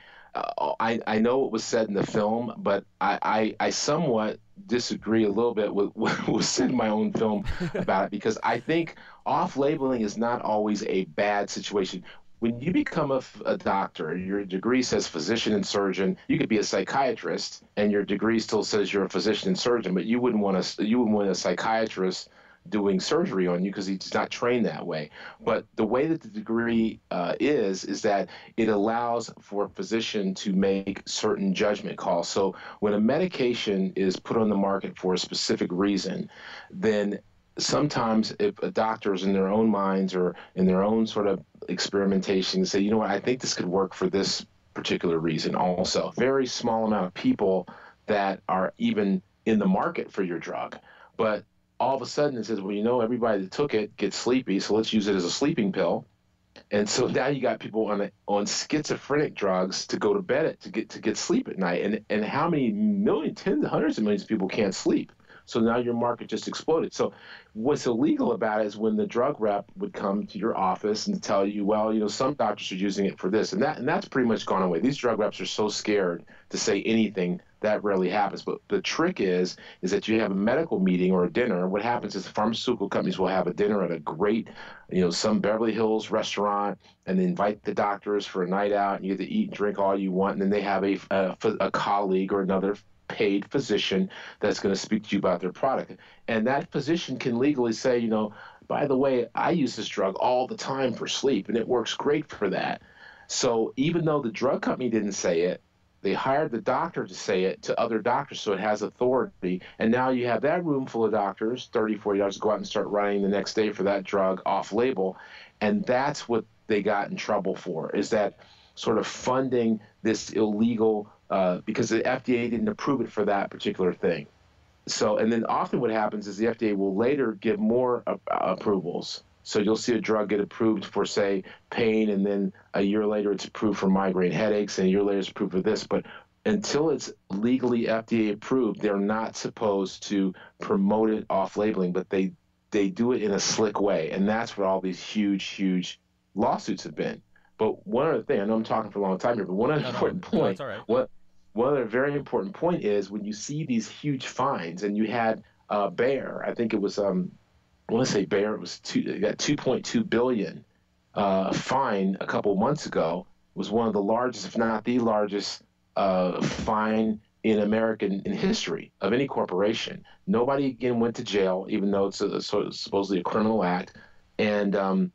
know what was said in the film, but I somewhat disagree a little bit with what was said in my own film about it because I think off-labeling is not always a bad situation. When you become a doctor, your degree says physician and surgeon. You could be a psychiatrist, and your degree still says you're a physician and surgeon, but you wouldn't want a psychiatrist doing surgery on you because he's not trained that way. But the way that the degree is that it allows for a physician to make certain judgment calls. So when a medication is put on the market for a specific reason, then sometimes if a doctor is in their own minds or in their own sort of experimentation, say, you know what, I think this could work for this particular reason also. Very small amount of people that are even in the market for your drug. But all of a sudden it says, well, everybody that took it gets sleepy, so let's use it as a sleeping pill. And so now you got people on schizophrenic drugs to go to bed to get sleep at night. And how many tens, hundreds of millions of people can't sleep? So now your market just exploded. So what's illegal about it is when the drug rep would come to your office and tell you, well, some doctors are using it for this and that's pretty much gone away. These drug reps are so scared to say anything that rarely happens. But the trick is that you have a medical meeting or a dinner. What happens is the pharmaceutical companies will have a dinner at a great, some Beverly Hills restaurant and they invite the doctors for a night out and you get to eat and drink all you want. And then they have a colleague or another paid physician that's going to speak to you about their product. And that physician can legally say, by the way, I use this drug all the time for sleep and it works great for that. So even though the drug company didn't say it, they hired the doctor to say it to other doctors so it has authority. And now you have that room full of doctors, 30, 40 dollars, go out and start running the next day for that drug off label. And that's what they got in trouble for, is that sort of funding this illegal, because the FDA didn't approve it for that particular thing. So, and then often what happens is the FDA will later give more approvals. So you'll see a drug get approved for, say, pain, and then a year later it's approved for migraine headaches, and a year later it's approved for this. But until it's legally FDA approved, they're not supposed to promote it off labeling, but they do it in a slick way. And that's what all these huge lawsuits have been. But one other thing, I know I'm talking for a long time here, but one other important No, point, it's all right. one other very important point is when you see these huge fines, and you had Bayer, I think it was, I want to say Bayer, it was got 2.2 billion fine a couple months ago. It was one of the largest, if not the largest, fine in American in history of any corporation. Nobody again went to jail, even though it's supposedly a criminal act, and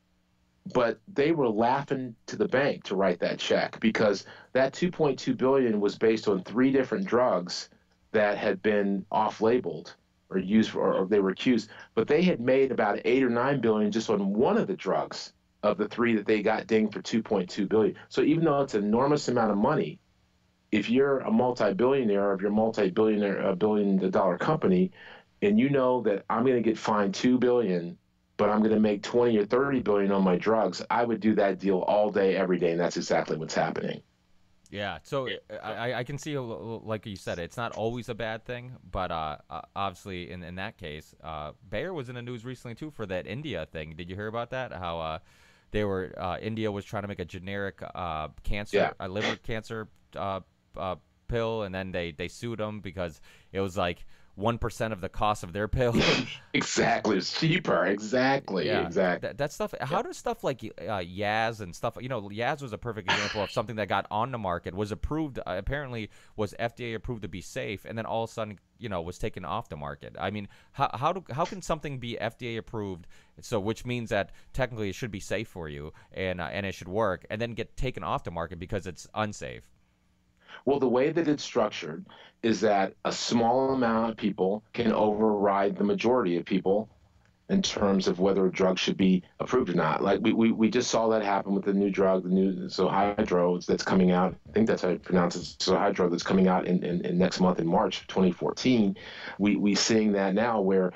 but they were laughing to the bank to write that check, because that 2.2 billion was based on three different drugs that had been off-labeled or used or they were accused, but they had made about 8 or 9 billion just on one of the drugs of the three that they got dinged for 2.2 billion. So even though it's an enormous amount of money, if you're a multi-billionaire, if you're a multi-billionaire, a billion-dollar company, and you know that I'm going to get fined 2 billion, but I'm going to make 20 or 30 billion on my drugs, I would do that deal all day, every day, and that's exactly what's happening. Yeah, so I can see, like you said, it's not always a bad thing, but obviously in that case, Bayer was in the news recently too for that India thing. Did you hear about that? How they were India was trying to make a generic cancer, a liver cancer pill, and then they sued them because it was like 1% of the cost of their pill. Exactly, it's cheaper. Exactly, Yeah, exactly. that stuff. How does stuff like Yaz and stuff? Yaz was a perfect example of something that got on the market, was approved, apparently was FDA approved to be safe, and then all of a sudden, was taken off the market. I mean, how can something be FDA approved, so which means that technically it should be safe for you and it should work, and then get taken off the market because it's unsafe? Well, the way that it's structured is that a small amount of people can override the majority of people in terms of whether a drug should be approved or not. Like we just saw that happen with the new drug, the new Zohydro that's coming out. I think that's how you pronounce it, Zohydro, that's coming out in next month in March of 2014. We seeing that now where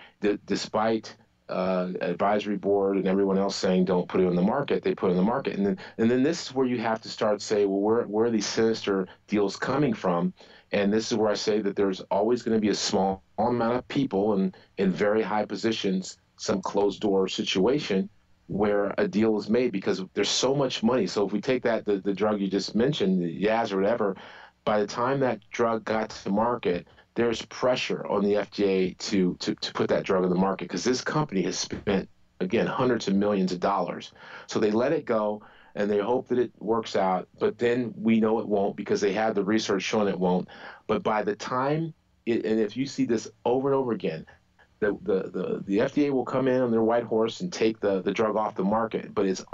despite advisory board and everyone else saying don't put it on the market, they put it on the market, and then this is where you have to start say, well, where are these sinister deals coming from? And this is where I say that there's always going to be a small amount of people in very high positions, some closed door situation where a deal is made because there's so much money. So if we take that the drug you just mentioned, the Yaz or whatever, by the time that drug got to market, there's pressure on the FDA to put that drug on the market because this company has spent, again, hundreds of millions of dollars. So they let it go and they hope that it works out, but then we know it won't because they have the research showing it won't. But by the time and if you see this over and over again, the FDA will come in on their white horse and take the drug off the market, but it's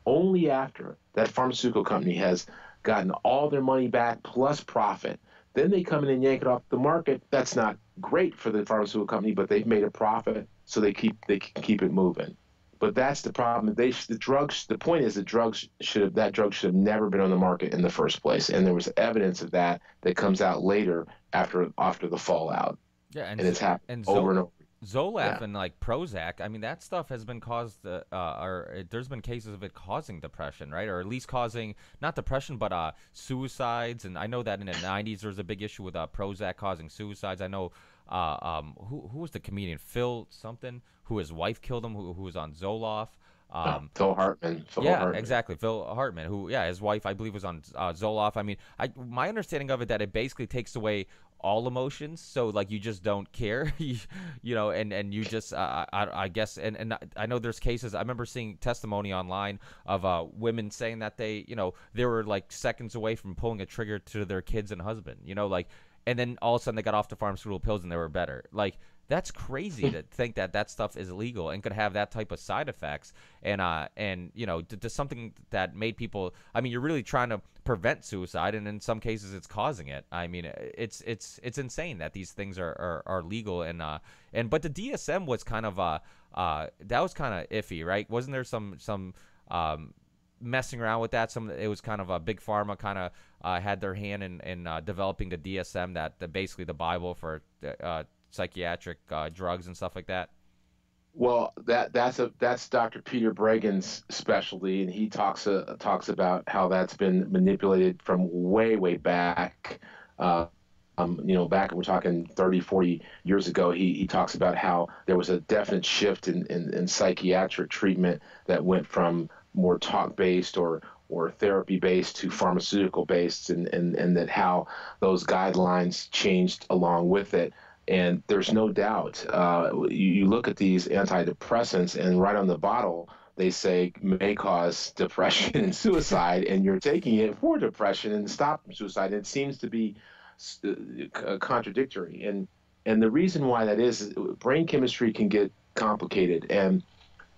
only after that pharmaceutical company has gotten all their money back plus profit. Then they come in and yank it off the market. That's not great for the pharmaceutical company, but they've made a profit, so they can keep it moving. But that's the problem. The point is that that drug should have never been on the market in the first place, and there was evidence of that comes out later after the fallout. Yeah, And it's happened and over and over. Zoloft Yeah. and like Prozac, I mean, that stuff has been caused, there's been cases of it causing depression, right? Or at least causing, not depression, but suicides. And I know that in the 90s there was a big issue with Prozac causing suicides. I know, who was the comedian? Phil something, who his wife killed him, who was on Zoloft. Phil Hartman. Yeah, exactly. Phil Hartman, who, yeah, his wife, I believe, was on Zoloft. I mean, my understanding of it that it basically takes away all emotions, so like you just don't care, and you just, I guess, and I know there's cases. I remember seeing testimony online of women saying that they were like seconds away from pulling a trigger to their kids and husband, like, and then all of a sudden they got off the pharmaceutical pills and they were better. Like, that's crazy to think that stuff is illegal and could have that type of side effects. And to something that made people. I mean, you're really trying to prevent suicide, and in some cases, it's causing it. I mean, it's insane that these things are legal. But the DSM was kind of that was kind of iffy, right? Wasn't there some um, messing around with that. It was kind of a big pharma kind of had their hand in developing the DSM, that basically the Bible for psychiatric drugs and stuff like that. Well, that's Dr. Peter Bregan's specialty, and he talks about how that's been manipulated from way back. Uh, back we're talking 30, 40 years ago. He talks about how there was a definite shift in psychiatric treatment that went from more talk based or therapy based to pharmaceutical based, and that how those guidelines changed along with it. And there's no doubt, you look at these antidepressants, and right on the bottle, they say may cause depression and suicide, and you're taking it for depression and stop suicide. And it seems to be contradictory. And the reason why that is brain chemistry can get complicated. And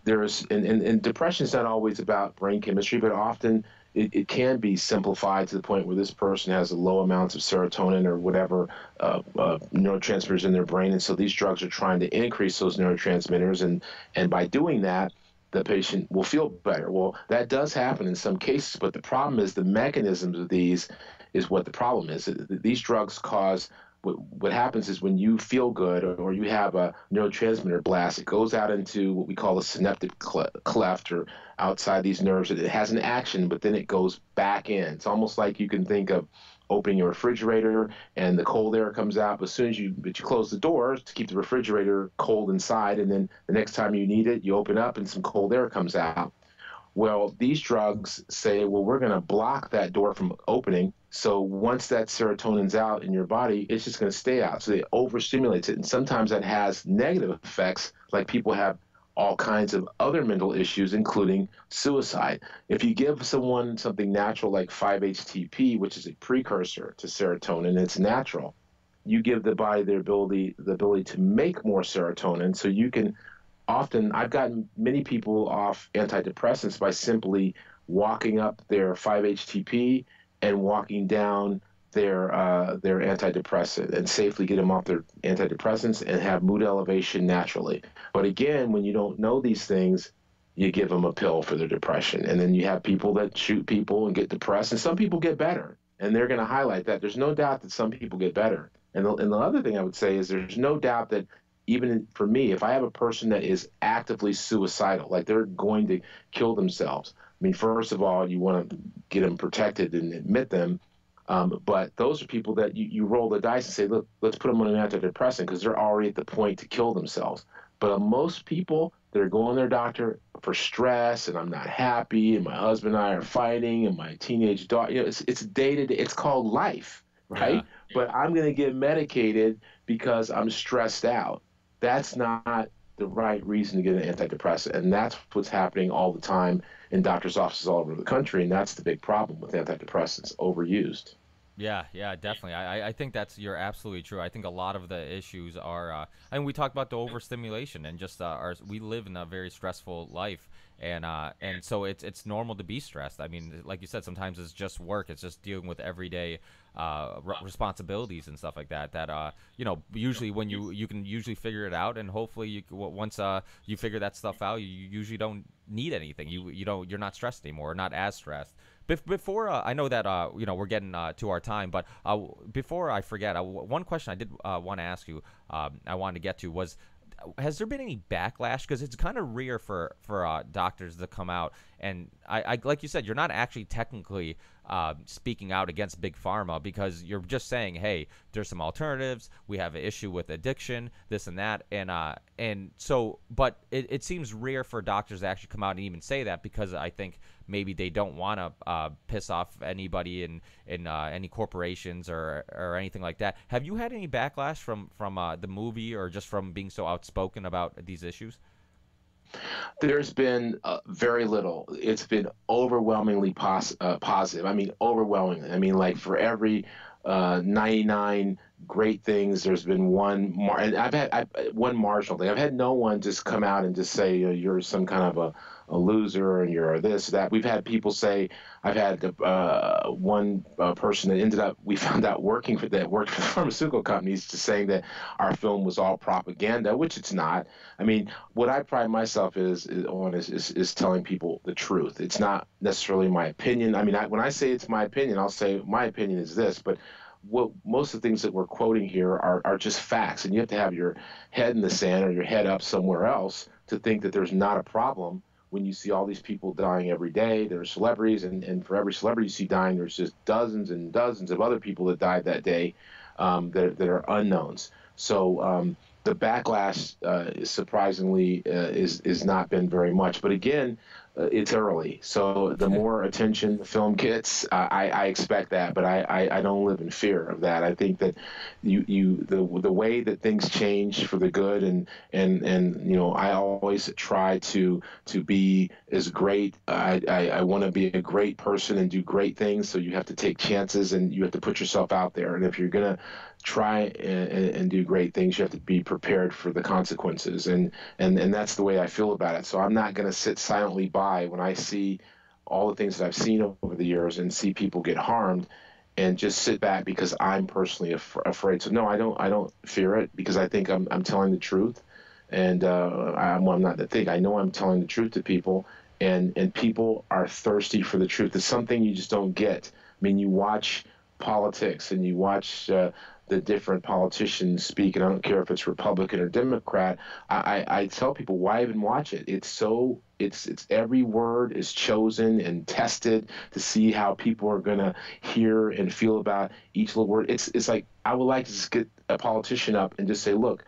and depression is not always about brain chemistry, but often it can be simplified to the point where this person has low amounts of serotonin or whatever neurotransmitters in their brain, and so these drugs are trying to increase those neurotransmitters, and by doing that, the patient will feel better. Well, that does happen in some cases, but the problem is the mechanisms of these is what the problem is. These drugs cause what happens is when you feel good, or you have a neurotransmitter blast, it goes out into what we call a synaptic cleft, or outside these nerves. It has an action, but then it goes back in. It's almost like you can think of opening your refrigerator and the cold air comes out, but as soon as you close the door to keep the refrigerator cold inside, and then the next time you need it, you open up and some cold air comes out. Well, these drugs say, well, we're going to block that door from opening. So once that serotonin's out in your body, it's just going to stay out. So it overstimulates it. And sometimes that has negative effects, like people have all kinds of other mental issues, including suicide. If you give someone something natural like 5-HTP, which is a precursor to serotonin, it's natural. You give the body the ability to make more serotonin, so you can often, I've gotten many people off antidepressants by simply walking up their 5-HTP and walking down their antidepressant, and safely get them off their antidepressants and have mood elevation naturally. But again, when you don't know these things, you give them a pill for their depression, and then you have people that shoot people and get depressed, and some people get better, and they're going to highlight that. There's no doubt that some people get better. And the other thing I would say is there's no doubt that even for me, if I have a person that is actively suicidal, like they're going to kill themselves, I mean, first of all, you want to get them protected and admit them. But those are people that you roll the dice and say, look, let's put them on an antidepressant because they're already at the point to kill themselves. But most people that are going to their doctor for stress, and I'm not happy, and my husband and I are fighting, and my teenage daughter, it's day to day. It's called life, right? Yeah. But I'm going to get medicated because I'm stressed out. That's not the right reason to get an antidepressant. And that's what's happening all the time in doctors' offices all over the country. And that's the big problem with antidepressants, overused. Yeah, definitely. I think you're absolutely true. I think a lot of the issues are, I mean, we talked about the overstimulation and just we live in a very stressful life, and so it's normal to be stressed. I mean, like you said, sometimes it's just work. It's just dealing with everyday responsibilities and stuff like that. Usually when you can usually figure it out, and hopefully once you figure that stuff out, you usually don't need anything. You're not stressed anymore, or not as stressed. Before I know that we're getting to our time, but before I forget, one question I did want to ask you, I wanted to get to was, has there been any backlash? Because it's kind of rare for doctors to come out, and I like you said, you're not actually technically speaking out against big pharma, because you're just saying, hey, there's some alternatives. We have an issue with addiction, this and that, and so, but it seems rare for doctors to actually come out and even say that, because I think maybe they don't want to piss off anybody in any corporations or anything like that. Have you had any backlash from the movie, or just from being so outspoken about these issues? There's been very little. It's been overwhelmingly positive. I mean, overwhelmingly. I mean, like for every 99 great things. There's been and one marginal thing. I've had no one just come out and just say you're some kind of a loser and you're this, that. We've had people say, I've had one person that ended up, we found out worked for the pharmaceutical companies, just saying that our film was all propaganda, which it's not. I mean, what I pride myself is telling people the truth. It's not necessarily my opinion. I mean, when I say it's my opinion, I'll say my opinion is this, but what most of the things that we're quoting here are just facts, and you have to have your head in the sand or your head up somewhere else to think that there's not a problem when you see all these people dying every day. There are celebrities, and for every celebrity you see dying, there's just dozens and dozens of other people that died that day, that are unknowns. So the backlash, surprisingly, is not been very much. But again, it's early, so the more attention the film gets, I expect that, but I don't live in fear of that. I think that the way that things change for the good, and I always try to be as great. I want to be a great person and do great things, so you have to take chances and you have to put yourself out there. And if you're gonna try and do great things, you have to be prepared for the consequences, and that's the way I feel about it. So I'm not going to sit silently by when I see all the things that I've seen over the years and see people get harmed and just sit back because I'm personally afraid. So no, I don't fear it, because I think I'm telling the truth, and I'm not to think. I know I'm telling the truth to people, and people are thirsty for the truth. It's something you just don't get. I mean, you watch politics and you watch the different politicians speak, and I don't care if it's Republican or Democrat. I tell people, why even watch it? It's every word is chosen and tested to see how people are gonna hear and feel about each little word. It's like, I would like to just get a politician up and just say, look,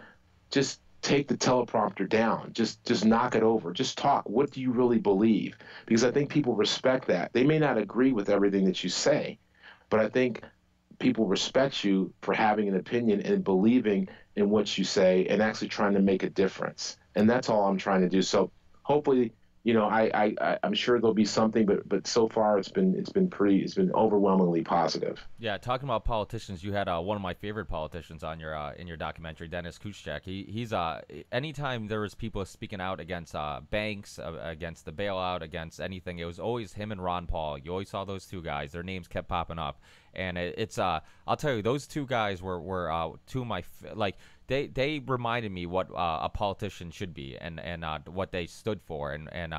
just take the teleprompter down. Just knock it over. Just talk. What do you really believe? Because I think people respect that. They may not agree with everything that you say, but I think people respect you for having an opinion and believing in what you say and actually trying to make a difference. And that's all I'm trying to do. So hopefully, I'm sure there'll be something, but so far it's been overwhelmingly positive. Yeah, talking about politicians, you had one of my favorite politicians on your in your documentary, Dennis Kuchek. He's anytime there was people speaking out against banks, against the bailout, against anything, it was always him and Ron Paul. You always saw those two guys. Their names kept popping up, and it's I'll tell you, those two guys were two of my like. They reminded me what a politician should be, and what they stood for, and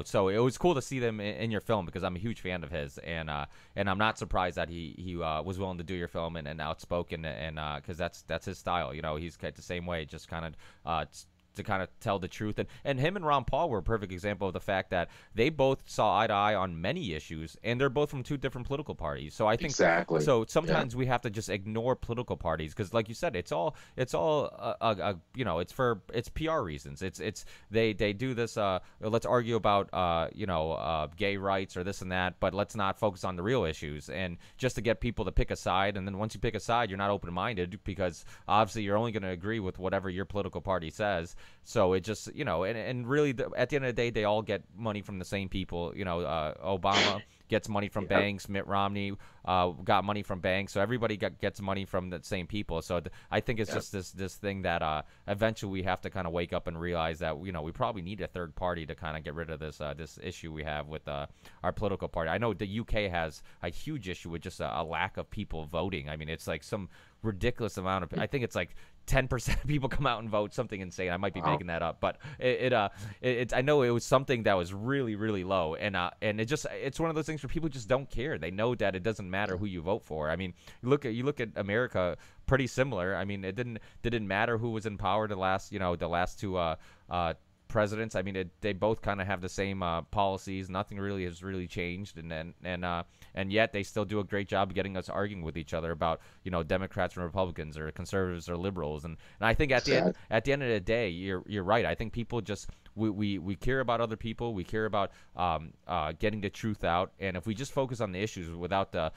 so it was cool to see them in your film, because I'm a huge fan of his, and I'm not surprised that he was willing to do your film and outspoken, and because that's his style. He's the same way, just kind of to kind of tell the truth. And him and Ron Paul were a perfect example of the fact that they both saw eye to eye on many issues, and they're both from two different political parties. So I think Exactly. so sometimes we have to just ignore political parties, because like you said, it's all it's it's PR reasons. It's they do this let's argue about gay rights or this and that, but let's not focus on the real issues, and just to get people to pick a side. And then once you pick a side, you're not open-minded, because obviously you're only going to agree with whatever your political party says. So it just, and really, at the end of the day, they all get money from the same people. Obama gets money from banks. Mitt Romney got money from banks. So everybody gets money from the same people. So I think it's just this thing that eventually we have to kind of wake up and realize that, we probably need a third party to kind of get rid of this issue we have with our political party. I know the UK has a huge issue with just a lack of people voting. I mean, it's like some ridiculous amount of, I think it's like 10% of people come out and vote, something insane. I might be making that up, but I know it was something that was really, really low, and it's one of those things where people just don't care. They know that it doesn't matter who you vote for. I mean, you look at America, pretty similar. I mean, it didn't matter who was in power the last two presidents. I mean, they both kind of have the same policies. Nothing really has really changed, and yet they still do a great job getting us arguing with each other about Democrats and Republicans, or conservatives or liberals. And I think at the end of the day, you're right. I think people just we care about other people. We care about getting the truth out. And if we just focus on the issues without the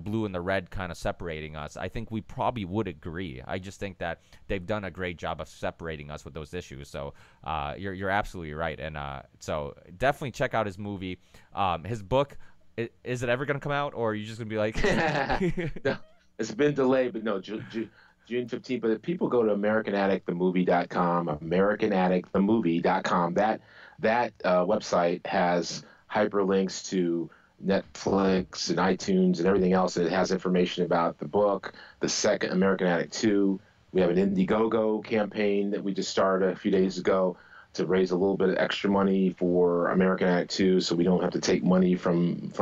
blue and the red kind of separating us, I think we probably would agree. I just think that they've done a great job of separating us with those issues. So you're absolutely right. And so definitely check out his movie. His book, is it ever going to come out, or are you just going to be like... It's been delayed, but no, June 15th. But if people go to AmericanAddictTheMovie.com, AmericanAddictTheMovie.com, that website has hyperlinks to Netflix and iTunes and everything else. And it has information about the book, the second American Addict 2. We have an Indiegogo campaign that we just started a few days ago to raise a little bit of extra money for American Addict 2, so we don't have to take money from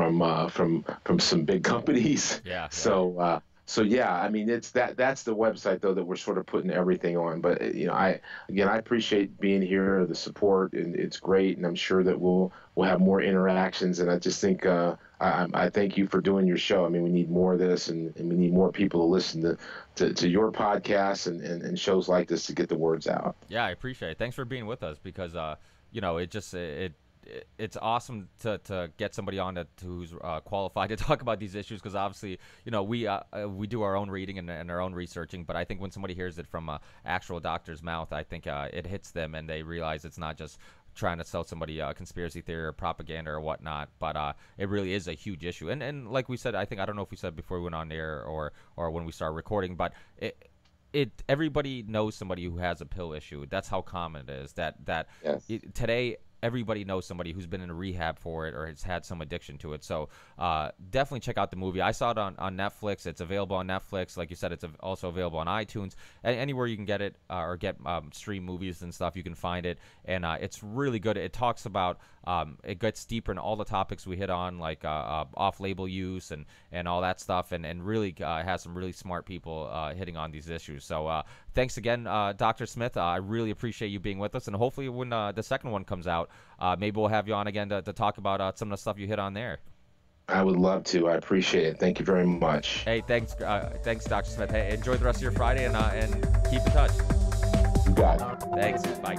some big companies. Yeah. So yeah, I mean that's the website though that we're sort of putting everything on. But I appreciate being here, the support, and it's great, and I'm sure that we'll have more interactions. And I just think I thank you for doing your show. I mean, we need more of this, and we need more people to listen to your podcasts and shows like this to get the words out. Yeah, I appreciate it. Thanks for being with us because it's awesome to get somebody on who's qualified to talk about these issues, because obviously we do our own reading and our own researching, but I think when somebody hears it from an actual doctor's mouth, I think it hits them and they realize it's not just trying to sell somebody conspiracy theory or propaganda or whatnot, but it really is a huge issue. And like we said, I don't know if we said before we went on air or when we started recording, but everybody knows somebody who has a pill issue. That's how common it is. Yes. Today everybody knows somebody who's been in a rehab for it or has had some addiction to it. So definitely check out the movie. I saw it on Netflix. It's available on Netflix. Like you said, it's also available on iTunes. Anywhere you can get it or get stream movies and stuff, you can find it. And it's really good. It talks about, it gets deeper in all the topics we hit on, like off-label use and all that stuff, and really has some really smart people hitting on these issues. So thanks again, Dr. Smith. I really appreciate you being with us. And hopefully when the second one comes out, maybe we'll have you on again to talk about some of the stuff you hit on there. I would love to. I appreciate it. Thank you very much. Hey, thanks, Dr. Smith. Hey, enjoy the rest of your Friday and keep in touch. You got it. Thanks. Bye.